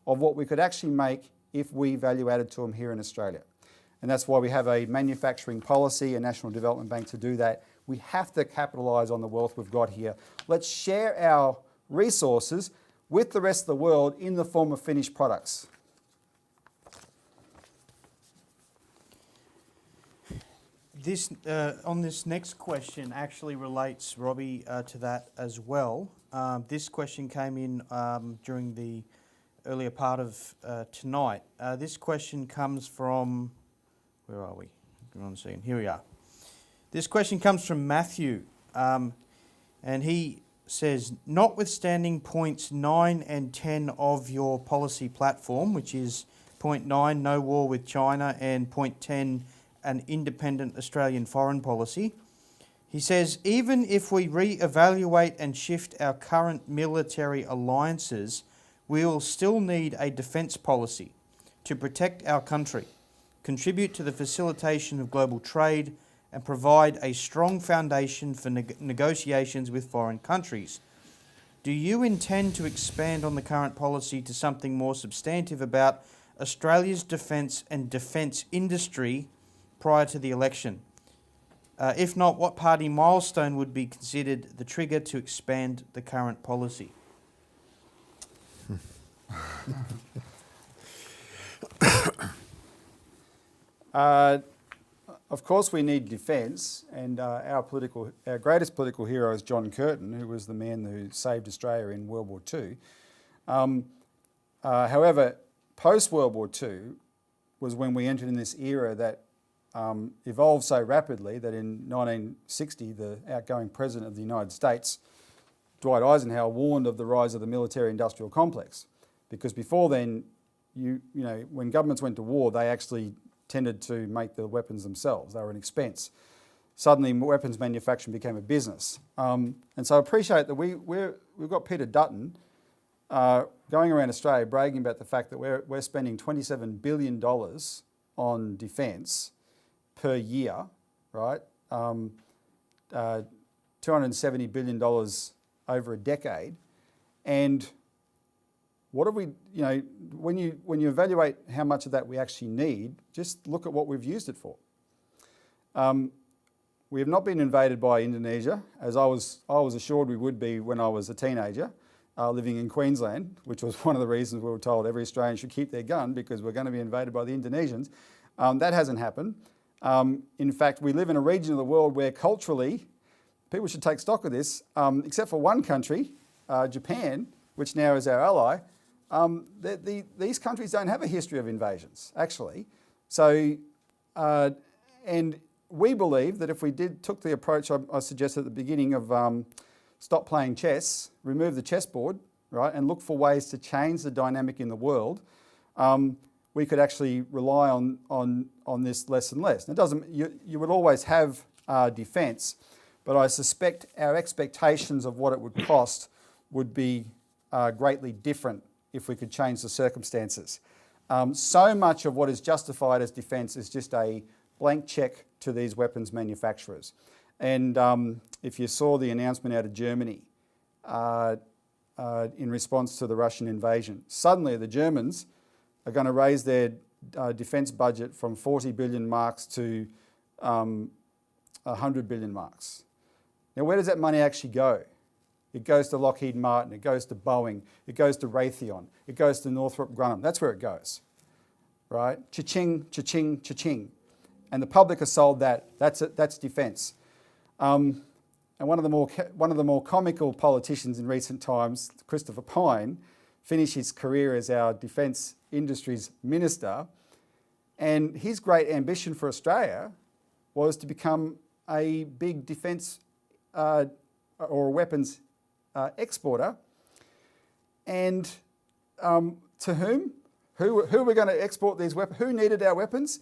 of what we could actually make if we value added to them here in Australia. And that's why we have a manufacturing policy, a National Development Bank to do that. We have to capitalise on the wealth we've got here. Let's share our resources with the rest of the world in the form of finished products. This on this next question actually relates, Robbie, to that as well. This question came in during the earlier part of tonight. This question comes from, where are we? Hang on a second. Here we are. This question comes from Matthew, and he says, notwithstanding points 9 and 10 of your policy platform, which is point 9, no war with China, and point 10, an independent Australian foreign policy, He says, even if we re-evaluate and shift our current military alliances, we will still need a defence policy to protect our country, contribute to the facilitation of global trade, and provide a strong foundation for negotiations with foreign countries. Do you intend to expand on the current policy to something more substantive about Australia's defence and defence industry prior to the election? If not, what party milestone would be considered the trigger to expand the current policy? Of course we need defence, and our greatest political hero is John Curtin, who was the man who saved Australia in World War II. However, post-World War II was when we entered in this era that evolved so rapidly that in 1960, the outgoing President of the United States, Dwight Eisenhower, warned of the rise of the military-industrial complex. Because before then, when governments went to war, they actually tended to make the weapons themselves. They were an expense. Suddenly, weapons manufacturing became a business. And so I appreciate that we've got Peter Dutton going around Australia bragging about the fact that we're spending $27 billion on defence per year, right? $270 billion over a decade. And what have we, when you evaluate how much of that we actually need, just look at what we've used it for. We have not been invaded by Indonesia, as I was assured we would be when I was a teenager, living in Queensland, which was one of the reasons we were told every Australian should keep their gun because we're going to be invaded by the Indonesians. That hasn't happened. In fact, we live in a region of the world where culturally, people should take stock of this, except for one country, Japan, which now is our ally. These countries don't have a history of invasions, actually. So, and we believe that if we took the approach I suggested at the beginning of stop playing chess, remove the chessboard, right, and look for ways to change the dynamic in the world, we could actually rely on this less and less. And it doesn't. You would always have defence, but I suspect our expectations of what it would cost would be greatly different if we could change the circumstances. So much of what is justified as defence is just a blank cheque to these weapons manufacturers. And if you saw the announcement out of Germany in response to the Russian invasion, suddenly the Germans are going to raise their defence budget from 40 billion marks to 100 billion marks. Now, where does that money actually go? It goes to Lockheed Martin, it goes to Boeing, it goes to Raytheon, it goes to Northrop Grumman. That's where it goes, right? Cha-ching, cha-ching, cha-ching. And the public has sold that. That's defence. And one of the more comical politicians in recent times, Christopher Pyne, finished his career as our Defence Industries Minister, and his great ambition for Australia was to become a big defence or weapons exporter. And to whom? Who are we going to export these weapons? Who needed our weapons?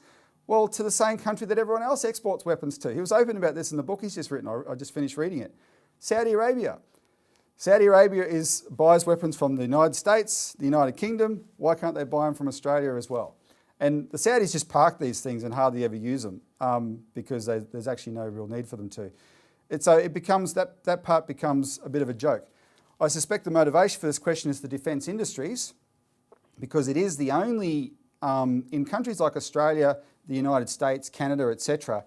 Well, to the same country that everyone else exports weapons to. He was open about this in the book he's just written. I just finished reading it. Saudi Arabia. Saudi Arabia buys weapons from the United States, the United Kingdom. Why can't they buy them from Australia as well? And the Saudis just park these things and hardly ever use them because there's actually no real need for them to. So it becomes, that part becomes a bit of a joke. I suspect the motivation for this question is the defence industries, because it is the only, in countries like Australia, the United States, Canada, etc.,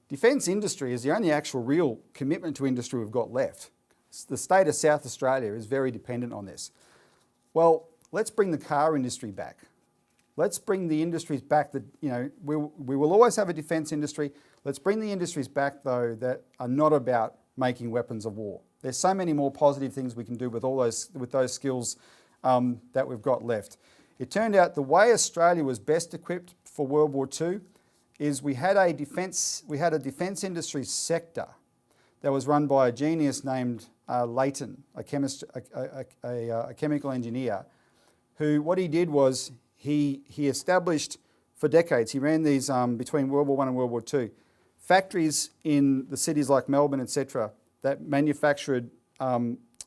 defence industry is the only actual real commitment to industry we've got left. The state of South Australia is very dependent on this. Well, let's bring the car industry back. Let's bring the industries back that, we will always have a defence industry. Let's bring the industries back, though, that are not about making weapons of war. There's so many more positive things we can do with those skills that we've got left. It turned out the way Australia was best equipped for World War II is we had a defence industry sector that was run by a genius named Leighton, a chemical engineer, who what he did was he established for decades, he ran these between World War I and World War II, factories in the cities like Melbourne, etc., that manufactured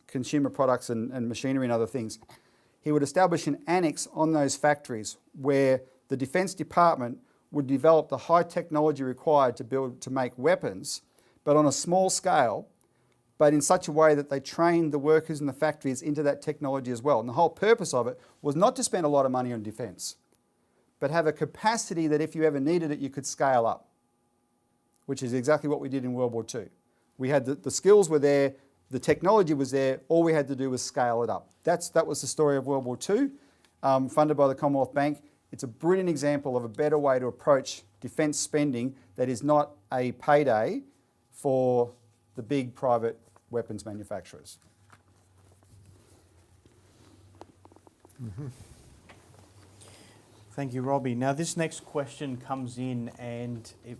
consumer products and machinery and other things, he would establish an annex on those factories where the Defence Department would develop the high technology required to make weapons, but on a small scale, but in such a way that they trained the workers in the factories into that technology as well. And the whole purpose of it was not to spend a lot of money on defence, but have a capacity that if you ever needed it, you could scale up, which is exactly what we did in World War II. We had the skills were there, the technology was there, all we had to do was scale it up. That was the story of World War II, funded by the Commonwealth Bank. It's a brilliant example of a better way to approach defence spending that is not a payday for the big private weapons manufacturers. Thank you, Robbie. Now, this next question comes in and it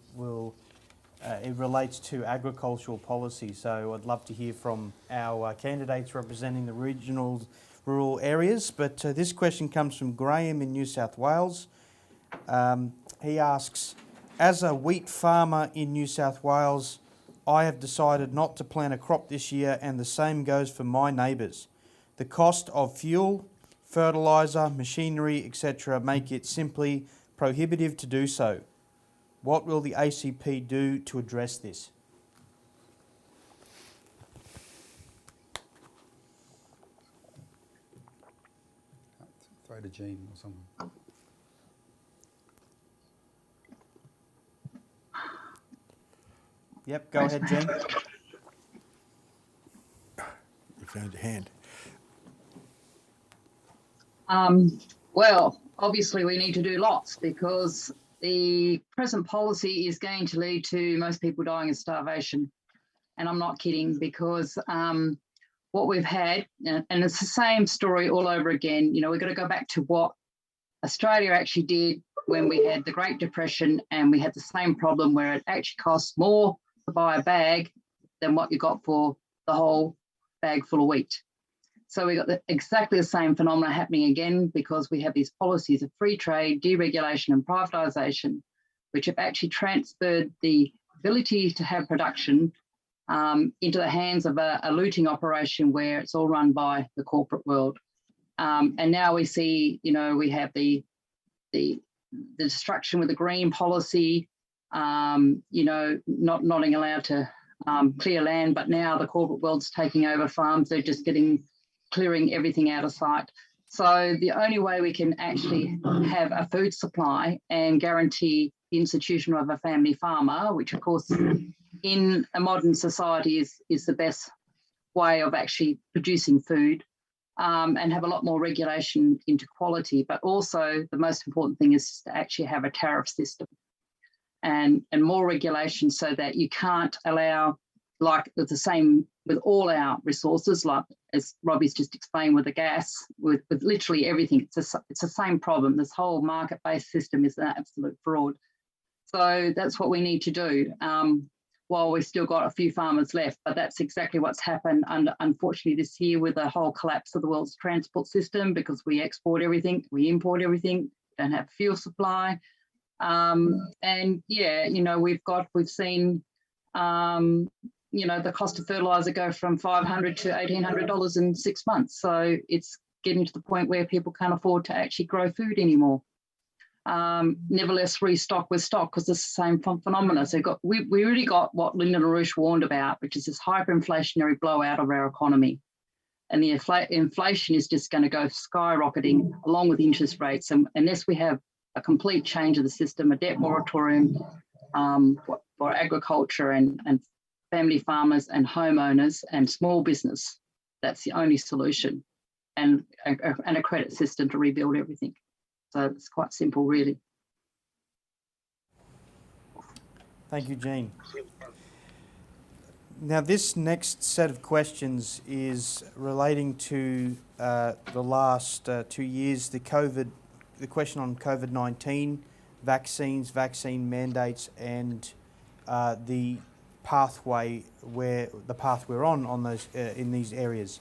relates to agricultural policy. So I'd love to hear from our candidates representing the regional rural areas. But this question comes from Graham in New South Wales. He asks, as a wheat farmer in New South Wales, I have decided not to plant a crop this year, and the same goes for my neighbours. The cost of fuel, fertiliser, machinery, etc. make it simply prohibitive to do so. What will the ACP do to address this? Throw to Jean or someone. Yep, go ahead, Jean. You found your hand. Well, obviously we need to do lots because the present policy is going to lead to most people dying of starvation. And I'm not kidding, because what we've had, and it's the same story all over again, you know, we've got to go back to what Australia actually did when we had the Great Depression, and we had the same problem where it actually costs more to buy a bag than what you got for the whole bag full of wheat. So we got exactly the same phenomena happening again, because we have these policies of free trade, deregulation and privatisation, which have actually transferred the ability to have production into the hands of a looting operation where it's all run by the corporate world. And now we see, you know, we have the destruction with the green policy, you know, not being allowed to clear land, but now the corporate world's taking over farms. They're just clearing everything out of sight. So the only way we can actually have a food supply and guarantee the institution of a family farmer, which of course in a modern society is the best way of actually producing food, and have a lot more regulation into quality. But also the most important thing is to actually have a tariff system and more regulation, so that you can't allow, like the same with all our resources, like as Robbie's just explained with the gas, with literally everything. It's the same problem. This whole market-based system is an absolute fraud. So that's what we need to do, while we've still got a few farmers left. But that's exactly what's happened, unfortunately, this year with the whole collapse of the world's transport system, because we export everything, we import everything, don't have fuel supply. And yeah, you know, we've seen, you know, the cost of fertiliser go from $500 to $1,800 in 6 months. So it's getting to the point where people can't afford to actually grow food anymore. Nevertheless, restock with stock, because it's the same phenomena. So we really got what Lyndon LaRouche warned about, which is this hyperinflationary blowout of our economy. And the inflation is just going to go skyrocketing along with interest rates. And unless we have a complete change of the system, a debt moratorium for agriculture and family farmers and homeowners and small business, that's the only solution, and a credit system to rebuild everything. So it's quite simple, really. Thank you, Jean. Now, this next set of questions is relating to the last 2 years, the question on COVID-19, vaccines, vaccine mandates, and the pathway we're on those in these areas.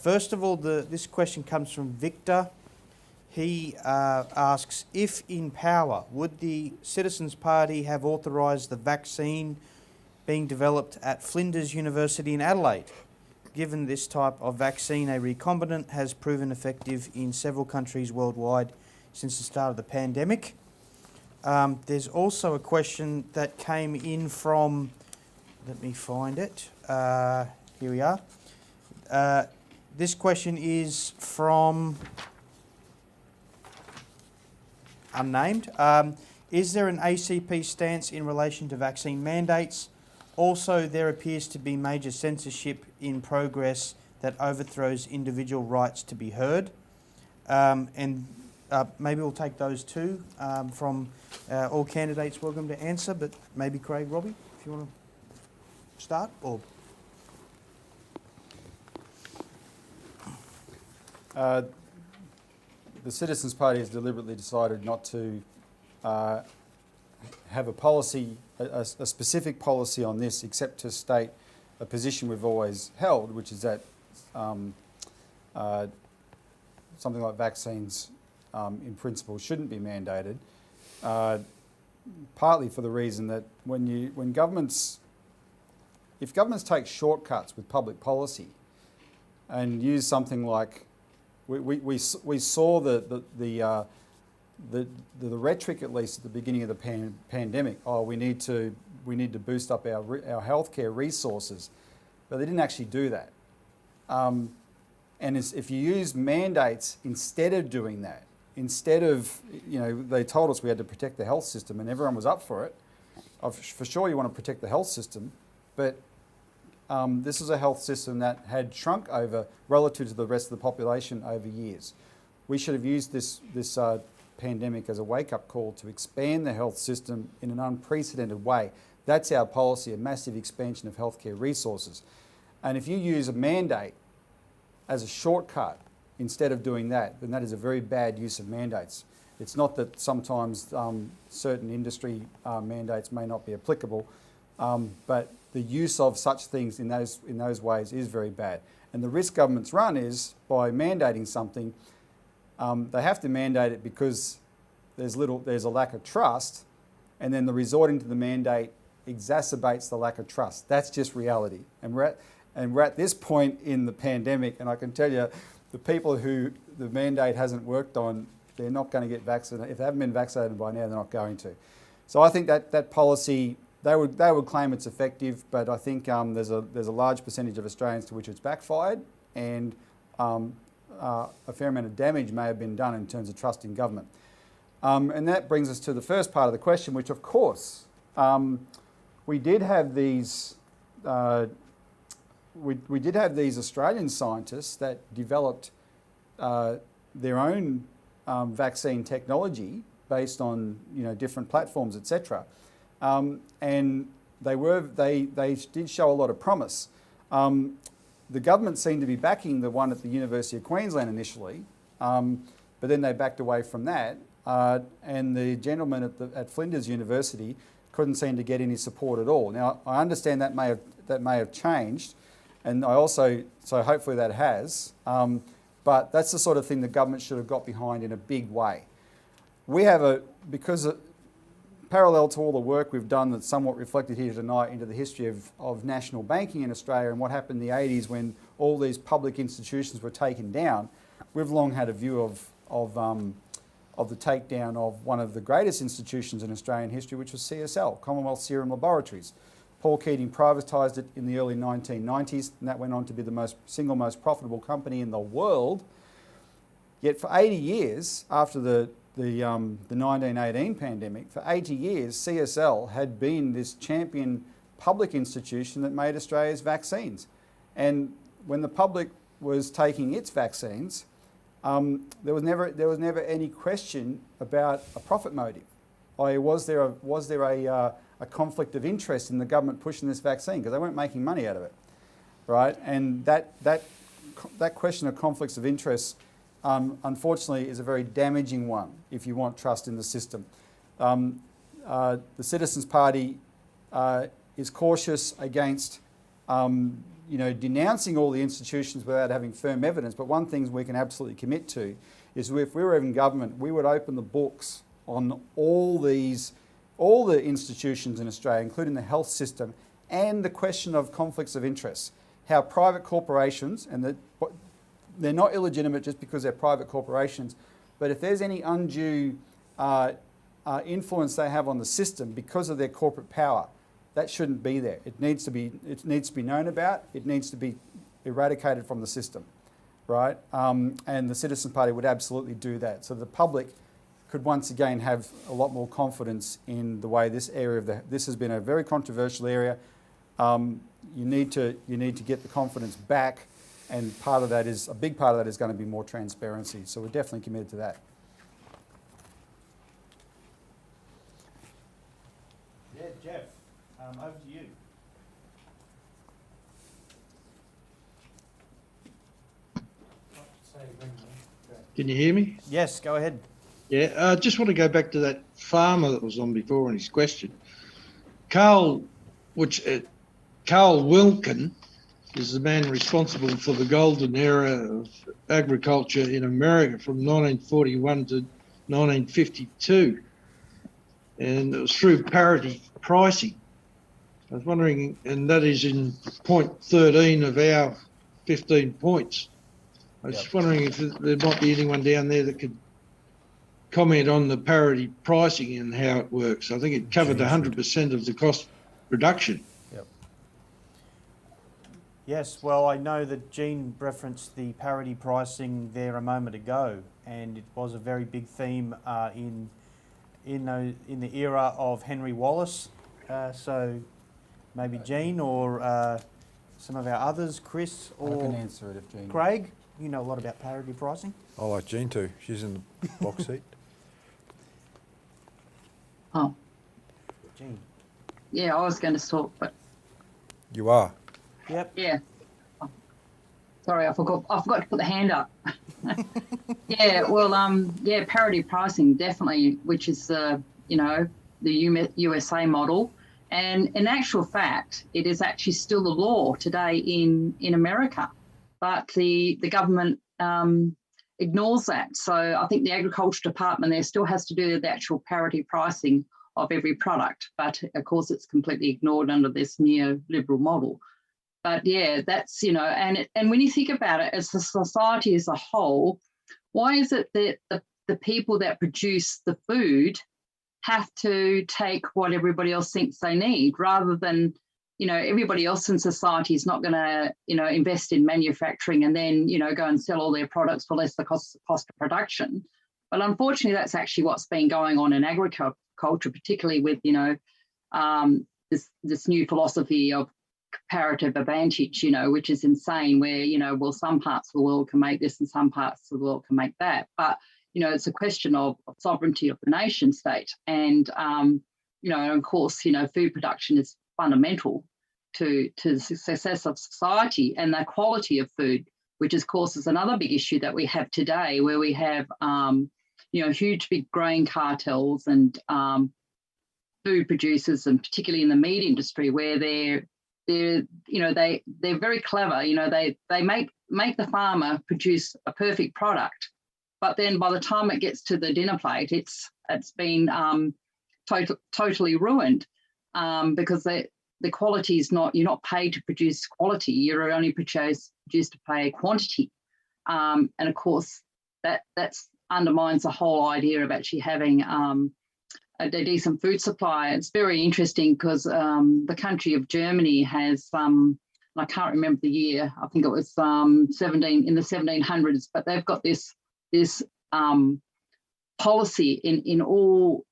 First of all, this question comes from Victor He asks, if in power, would the Citizens Party have authorised the vaccine being developed at Flinders University in Adelaide? Given this type of vaccine, a recombinant, has proven effective in several countries worldwide since the start of the pandemic. There's also a question that came in from, let me find it, here we are. This question is from unnamed. Is there an ACP stance in relation to vaccine mandates? Also, there appears to be major censorship in progress that overthrows individual rights to be heard. Maybe we'll take those two from all candidates. Welcome to answer, but maybe Craig, Robbie, if you want to start, or the Citizens Party has deliberately decided not to have a policy, a specific policy on this, except to state a position we've always held, which is that something like vaccines in principle shouldn't be mandated, partly for the reason that if governments take shortcuts with public policy and use something like, we saw the rhetoric, at least at the beginning of the pandemic. Oh, we need to boost up our healthcare resources, but they didn't actually do that. And if you use mandates instead of doing that, instead of, they told us we had to protect the health system, and everyone was up for it. For sure, you want to protect the health system, but this is a health system that had shrunk over relative to the rest of the population over years. We should have used this pandemic as a wake-up call to expand the health system in an unprecedented way. That's our policy, a massive expansion of healthcare resources. And if you use a mandate as a shortcut instead of doing that, then that is a very bad use of mandates. It's not that sometimes certain industry mandates may not be applicable, but the use of such things in those ways is very bad. And the risk governments run is, by mandating something, they have to mandate it because there's a lack of trust, and then the resorting to the mandate exacerbates the lack of trust. That's just reality. And we're at this point in the pandemic, and I can tell you, the people who the mandate hasn't worked on, they're not going to get vaccinated. If they haven't been vaccinated by now, they're not going to. So I think that policy, they would claim it's effective, but I think there's a large percentage of Australians to which it's backfired, and a fair amount of damage may have been done in terms of trust in government. And that brings us to the first part of the question, which of course, we did have these Australian scientists that developed their own vaccine technology based on different platforms, etc. And they did show a lot of promise. The government seemed to be backing the one at the University of Queensland initially, but then they backed away from that. And the gentleman at Flinders University couldn't seem to get any support at all. Now, I understand that may have changed, and so hopefully that has. But that's the sort of thing the government should have got behind in a big way. Parallel to all the work we've done that's somewhat reflected here tonight into the history of national banking in Australia and what happened in the 80s when all these public institutions were taken down, we've long had a view of the takedown of one of the greatest institutions in Australian history, which was CSL, Commonwealth Serum Laboratories. Paul Keating privatised it in the early 1990s, and that went on to be the single most profitable company in the world. Yet for 80 years, after the 1918 pandemic, for 80 years, CSL had been this champion public institution that made Australia's vaccines. And when the public was taking its vaccines, there was never any question about a profit motive. Was there a conflict of interest in the government pushing this vaccine, because they weren't making money out of it, right? And that question of conflicts of interest, unfortunately, is a very damaging one if you want trust in the system. The Citizens Party is cautious against denouncing all the institutions without having firm evidence, but one thing we can absolutely commit to is if we were in government, we would open the books on all the institutions in Australia, including the health system, and the question of conflicts of interest. How private corporations, and they're not illegitimate just because they're private corporations, but if there's any undue influence they have on the system because of their corporate power, that shouldn't be there. It needs to be known about. It needs to be eradicated from the system, right? And the Citizen Party would absolutely do that. So the public could once again have a lot more confidence in the way this area this has been a very controversial area. You need to get the confidence back, and a big part of that is going to be more transparency. So we're definitely committed to that. Yeah, Jeff, over to you. Can you hear me? Yes, go ahead. Yeah, I just want to go back to that farmer that was on before in his question. Carl Wilkin is the man responsible for the golden era of agriculture in America from 1941 to 1952. And it was through parity pricing. I was wondering, and that is in point 13 of our 15 points. I was just wondering if there might be anyone down there that could comment on the parity pricing and how it works. I think it covered 100% of the cost reduction. Yep. Yes, well, I know that Jean referenced the parity pricing there a moment ago, and it was a very big theme in the era of Henry Wallace. So maybe Jean or some of our others, Chris or I can answer it if Jean. Craig. You know a lot about parity pricing. I like Jean too. She's in the box seat. Oh, Jean. yeah, I was going to talk, but You are. Yep. yeah. Oh, sorry, I forgot to put the hand up. Yeah, well, yeah, parity pricing definitely, which is the USA model, and in actual fact, it is actually still the law today in America, but the government ignores that. So I think the Agriculture Department there still has to do the actual parity pricing of every product, but of course it's completely ignored under this neoliberal model. But yeah, that's, and when you think about it, as a society as a whole, why is it that the people that produce the food have to take what everybody else thinks they need, rather than, everybody else in society is not going to, invest in manufacturing and then, go and sell all their products for less the cost of production. But unfortunately, that's actually what's been going on in agriculture, particularly with, this new philosophy of comparative advantage, which is insane, where, well, some parts of the world can make this and some parts of the world can make that. But, it's a question of sovereignty of the nation state. And, of course, food production is fundamental to the success of society and the quality of food, which, of course, is another big issue that we have today, where we have, huge big grain cartels and food producers, and particularly in the meat industry, where they're very clever. They make the farmer produce a perfect product, but then by the time it gets to the dinner plate, it's been totally ruined, because the quality is not, you're not paid to produce quality, you're only produced to pay quantity, and of course that's undermines the whole idea of actually having a decent food supply. It's very interesting because the country of Germany has, I can't remember the year, I think it was in the 1700s, but they've got this policy in all,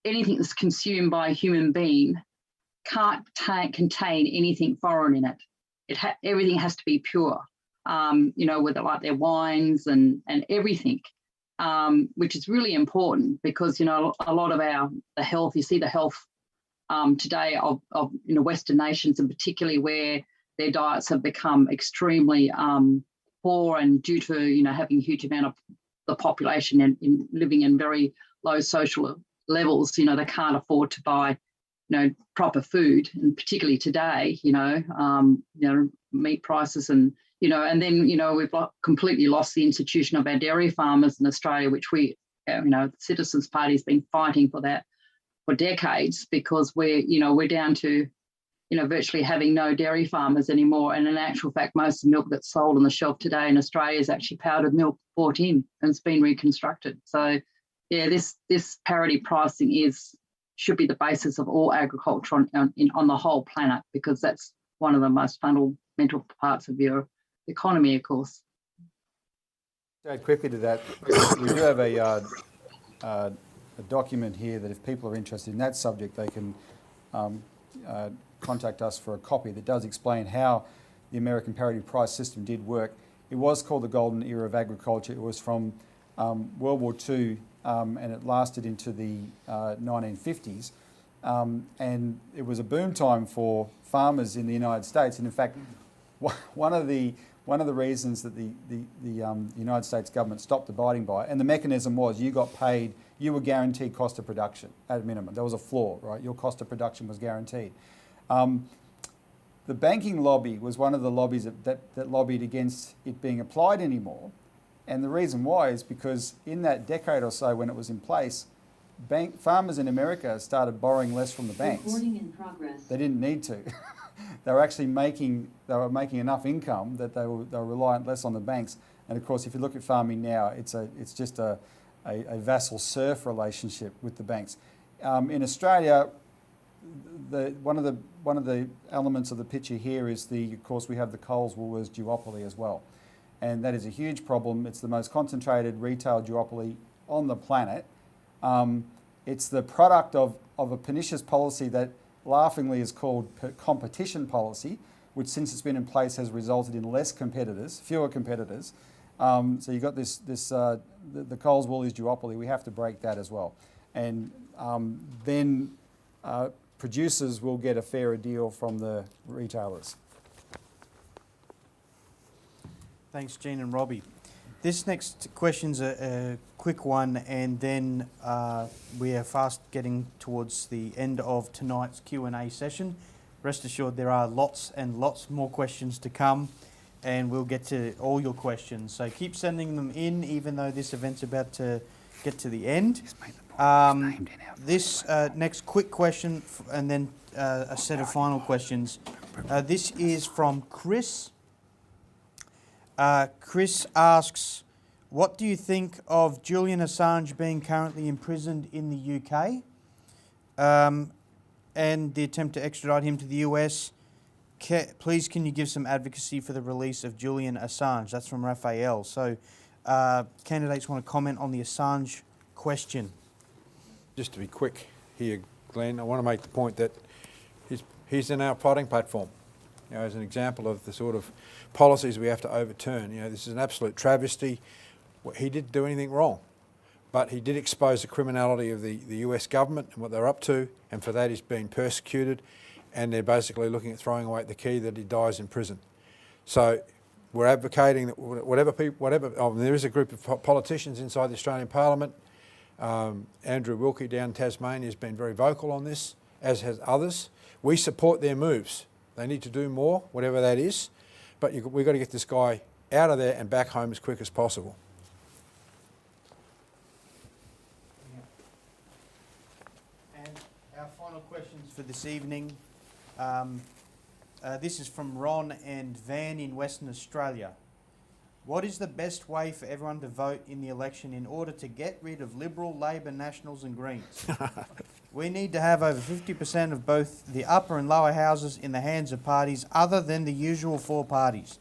anything that's consumed by a human being can't contain anything foreign in it. Everything has to be pure, whether like their wines and everything. Which is really important because, a lot of the health, you see the health today of Western nations, and particularly where their diets have become extremely poor, and due to, having a huge amount of the population in living in very low social levels, they can't afford to buy, proper food. And particularly today, meat prices and and then, we've completely lost the institution of our dairy farmers in Australia, which we, the Citizens Party has been fighting for that for decades, because we're down to, virtually having no dairy farmers anymore. And in actual fact, most of the milk that's sold on the shelf today in Australia is actually powdered milk bought in, and it's been reconstructed. So, yeah, this parity pricing should be the basis of all agriculture on the whole planet, because that's one of the most fundamental parts of your economy, of course. To add quickly to that, we do have a document here that if people are interested in that subject, they can contact us for a copy that does explain how the American parity price system did work. It was called the golden era of agriculture. It was from World War II and it lasted into the 1950s. And it was a boom time for farmers in the United States. And in fact, one of the reasons that the United States government stopped abiding by it, and the mechanism was you got paid, you were guaranteed cost of production at a minimum. There was a floor, right? Your cost of production was guaranteed. The banking lobby was one of the lobbies that lobbied against it being applied anymore. And the reason why is because in that decade or so when it was in place, farmers in America started borrowing less from the banks. Recording in progress. They didn't need to. They were actually making enough income that they were reliant less on the banks. And of course, if you look at farming now, it's just a vassal-serf relationship with the banks. In Australia, one of the elements of the picture here is of course we have the Coles-Woolworths duopoly as well, and that is a huge problem. It's the most concentrated retail duopoly on the planet. It's the product of a pernicious policy that laughingly is called competition policy, which since it's been in place has resulted in fewer competitors. So you've got the Coles-Woolies duopoly. We have to break that as well, and then producers will get a fairer deal from the retailers. Thanks, Jean and Robbie. This next question's a quick one, and then we are fast getting towards the end of tonight's Q&A session. Rest assured there are lots and lots more questions to come, and we'll get to all your questions. So keep sending them in, even though this event's about to get to the end. This next quick question, and then a set of final questions. This is from Chris. Chris asks, what do you think of Julian Assange being currently imprisoned in the UK and the attempt to extradite him to the US? Please can you give some advocacy for the release of Julian Assange? That's from Raphael. So candidates want to comment on the Assange question. Just to be quick here, Glenn, I want to make the point that he's in our plotting platform, as an example of the sort of policies we have to overturn. This is an absolute travesty. He didn't do anything wrong, but he did expose the criminality of the US government and what they're up to, and for that he's been persecuted, and they're basically looking at throwing away the key that he dies in prison. So we're advocating that there is a group of politicians inside the Australian Parliament. Andrew Wilkie down in Tasmania has been very vocal on this, as has others. We support their moves. They need to do more, whatever that is, but we've got to get this guy out of there and back home as quick as possible. And our final questions for this evening. This is from Ron and Van in Western Australia. What is the best way for everyone to vote in the election in order to get rid of Liberal, Labor, Nationals and Greens? We need to have over 50% of both the upper and lower houses in the hands of parties other than the usual four parties.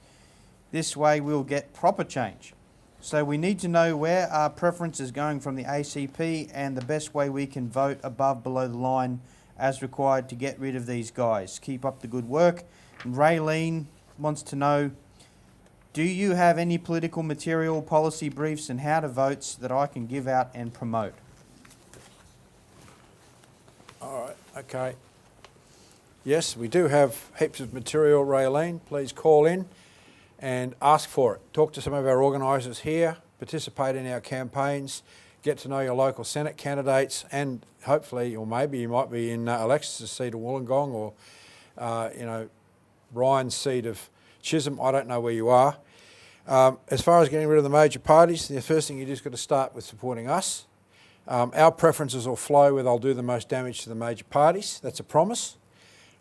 This way we'll get proper change. So we need to know where our preference is going from the ACP and the best way we can vote above, below the line as required to get rid of these guys. Keep up the good work. And Raylene wants to know, do you have any political material, policy briefs and how to votes that I can give out and promote? All right, okay. Yes, we do have heaps of material, Raylene. Please call in and ask for it. Talk to some of our organisers here, participate in our campaigns, get to know your local Senate candidates, and hopefully, or maybe you might be in Alexis's seat of Wollongong, or Ryan's seat of Chisholm, I don't know where you are. As far as getting rid of the major parties, the first thing you just got to start with supporting us. Our preferences will flow where they'll do the most damage to the major parties. That's a promise.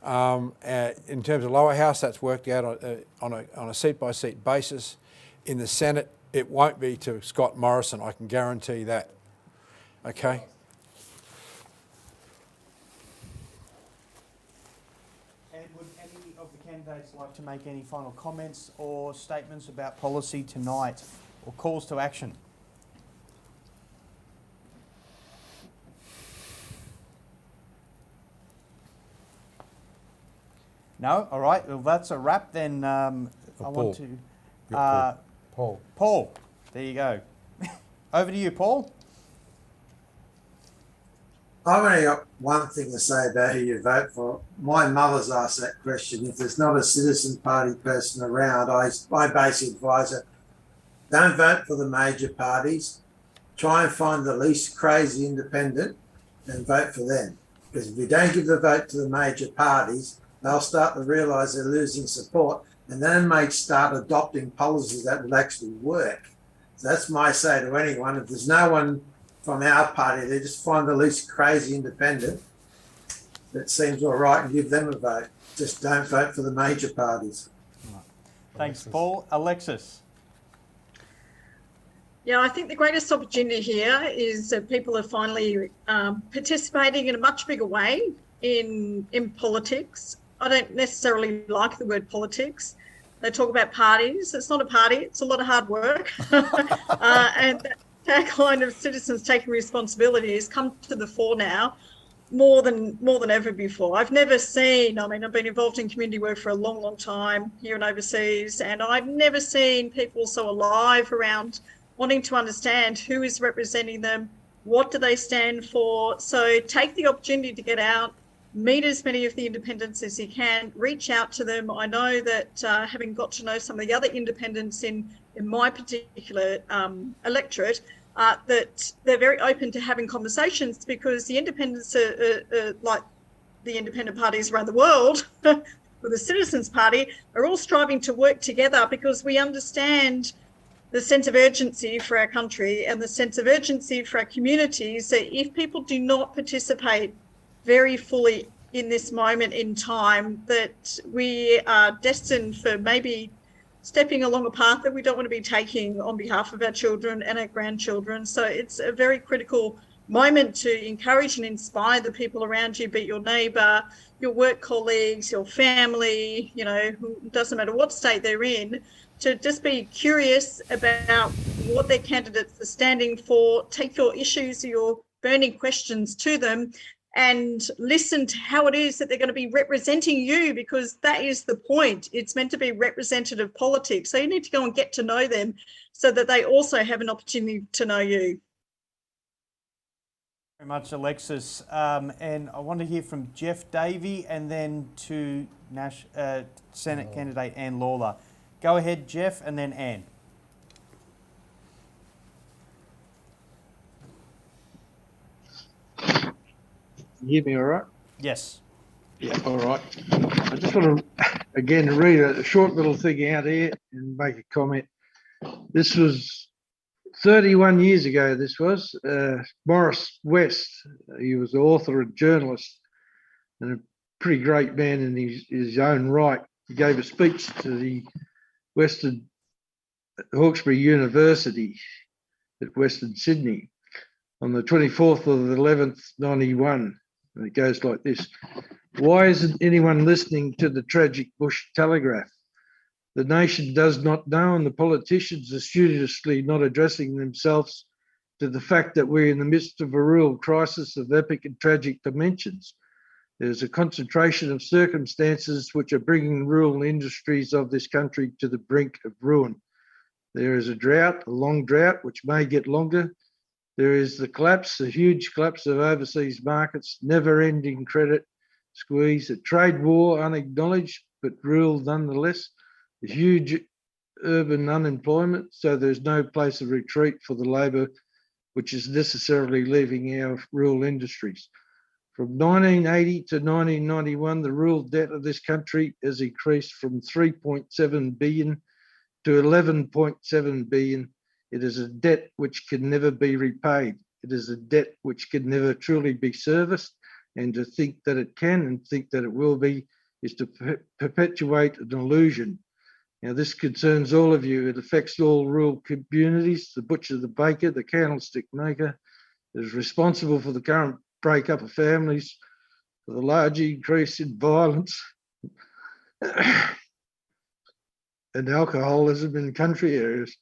In terms of lower house, that's worked out on a seat-by-seat basis. In the Senate, it won't be to Scott Morrison, I can guarantee that. Okay? And would any of the candidates like to make any final comments or statements about policy tonight, or calls to action? No? All right. Well, that's a wrap then. I want to... Paul. Paul, there you go. Over to you, Paul. I've only got one thing to say about who you vote for. My mother's asked that question. If there's not a Citizen Party person around, my basic advisor, don't vote for the major parties. Try and find the least crazy independent and vote for them. Because if you don't give the vote to the major parties, they'll start to realise they're losing support, and then may start adopting policies that will actually work. So that's my say to anyone. If there's no one from our party, they just find the least crazy independent that seems all right and give them a vote. Just don't vote for the major parties. Thanks, Paul. Alexis. Yeah, I think the greatest opportunity here is that people are finally participating in a much bigger way in politics. I don't necessarily like the word politics. They talk about parties. It's not a party. It's a lot of hard work. And that tagline of citizens taking responsibility has come to the fore now more than ever before. I've never seen, I've been involved in community work for a long, long time here and overseas, and I've never seen people so alive around wanting to understand who is representing them, what do they stand for. So take the opportunity to get out, meet as many of the independents as you can, reach out to them. I know that having got to know some of the other independents in my particular electorate, that they're very open to having conversations, because the independents are like the independent parties around the world, with the Citizens Party, are all striving to work together because we understand the sense of urgency for our country and the sense of urgency for our communities. So if people do not participate very fully in this moment in time, that we are destined for maybe stepping along a path that we don't want to be taking on behalf of our children and our grandchildren. So it's a very critical moment to encourage and inspire the people around you, be it your neighbour, your work colleagues, your family, who doesn't matter what state they're in, to just be curious about what their candidates are standing for, take your issues, your burning questions to them, and listen to how it is that they're going to be representing you, because that is the point. It's meant to be representative politics. So you need to go and get to know them so that they also have an opportunity to know you. Very much, Alexis. And I want to hear from Jeff Davey and then to Senate candidate Anne Lawler. Go ahead, Jeff, and then Anne. You hear me all right? Yes. Yeah, all right. I just want to, again, read a short little thing out here and make a comment. This was 31 years ago, this was. Morris West, he was the author and journalist and a pretty great man in his own right. He gave a speech to the Western Hawkesbury University at Western Sydney on the 24th of the 11th, 91. And it goes like this. Why isn't anyone listening to the tragic Bush telegraph? The nation does not know, and the politicians are studiously not addressing themselves to the fact that we're in the midst of a real crisis of epic and tragic dimensions. There's a concentration of circumstances which are bringing rural industries of this country to the brink of ruin. There is a drought, a long drought, which may get longer. There is the collapse, a huge collapse of overseas markets, never-ending credit squeeze, a trade war unacknowledged but real nonetheless, a huge urban unemployment, so there's no place of retreat for the labour which is necessarily leaving our rural industries. From 1980 to 1991, the real debt of this country has increased from 3.7 billion to 11.7 billion. It is a debt which can never be repaid. It is a debt which can never truly be serviced, and to think that it can and think that it will be is to perpetuate an illusion. Now, this concerns all of you. It affects all rural communities, the butcher, the baker, the candlestick maker. It is responsible for the current breakup of families, for the large increase in violence and alcoholism in country areas,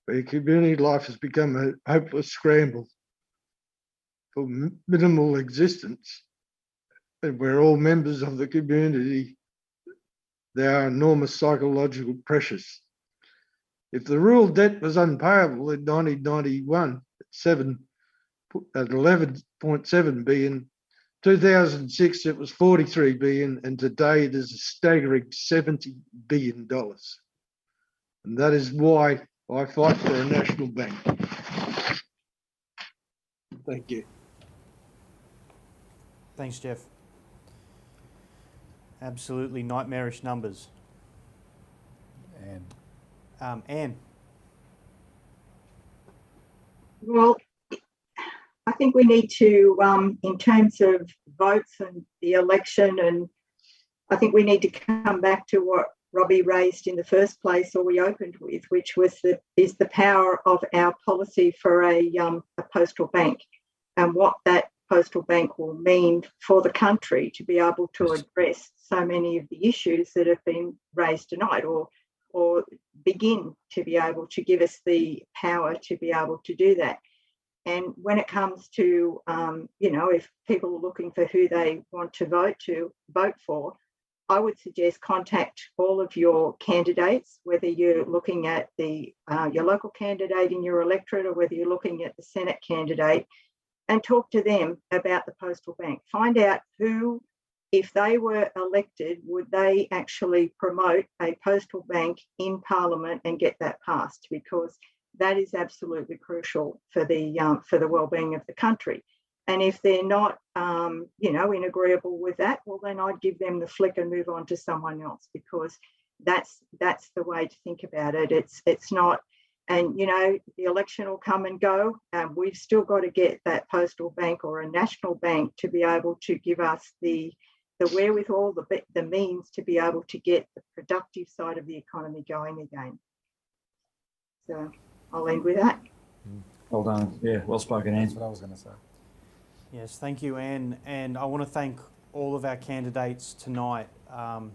where community life has become a hopeless scramble for minimal existence, and where all members of the community, there are enormous psychological pressures. If the rural debt was unpayable in 1991 at 11.7 billion, 2006 it was 43 billion, and today it is a staggering $70 billion. And that is why I fight for a national bank. Thank you. Thanks, Jeff. Absolutely nightmarish numbers. Anne. Well, I think we need to, in terms of votes and the election, and I think we need to come back to what Robbie raised in the first place, or we opened with, which was the power of our policy for a postal bank, and what that postal bank will mean for the country to be able to address so many of the issues that have been raised tonight, or begin to be able to give us the power to be able to do that. And when it comes to, if people are looking for who they want to vote for, I would suggest contact all of your candidates, whether you're looking at your local candidate in your electorate or whether you're looking at the Senate candidate, and talk to them about the postal bank. Find out who, if they were elected, would they actually promote a postal bank in Parliament and get that passed, because that is absolutely crucial for the well-being of the country. And if they're not, in agreeable with that, well, then I'd give them the flick and move on to someone else, because that's the way to think about it. It's not, and the election will come and go, and we've still got to get that postal bank or a national bank to be able to give us the wherewithal, the means to be able to get the productive side of the economy going again. So I'll end with that. Well done. Yeah, well spoken, Anne. That's what I was going to say. Yes, thank you, Anne. And I want to thank all of our candidates tonight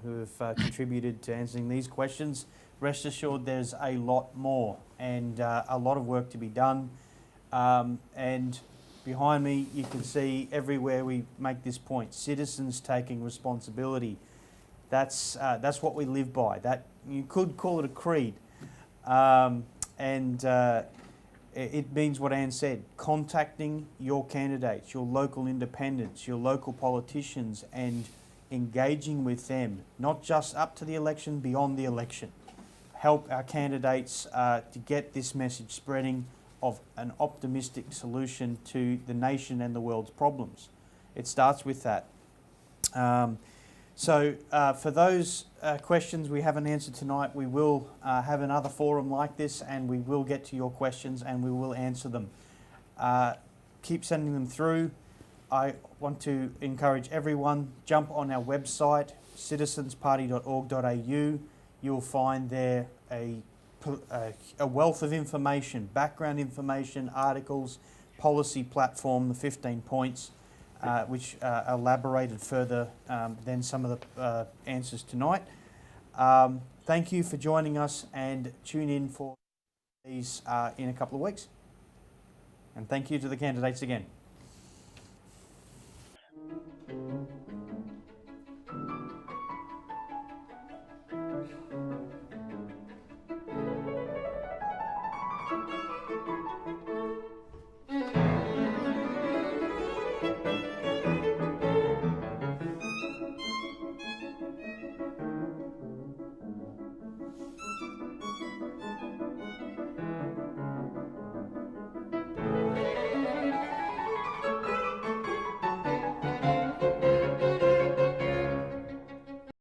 who have contributed to answering these questions. Rest assured there's a lot more and a lot of work to be done. And behind me, you can see everywhere we make this point, citizens taking responsibility. That's what we live by. That you could call it a creed. It means what Anne said, contacting your candidates, your local independents, your local politicians, and engaging with them, not just up to the election, beyond the election. Help our candidates to get this message spreading of an optimistic solution to the nation and the world's problems. It starts with that. So for those questions we haven't answered tonight, we will have another forum like this, and we will get to your questions and we will answer them. Keep sending them through. I want to encourage everyone, jump on our website, citizensparty.org.au. You'll find there a wealth of information, background information, articles, policy platform, the 15 points, which elaborated further than some of the answers tonight. Thank you for joining us, and tune in for these in a couple of weeks. And thank you to the candidates again.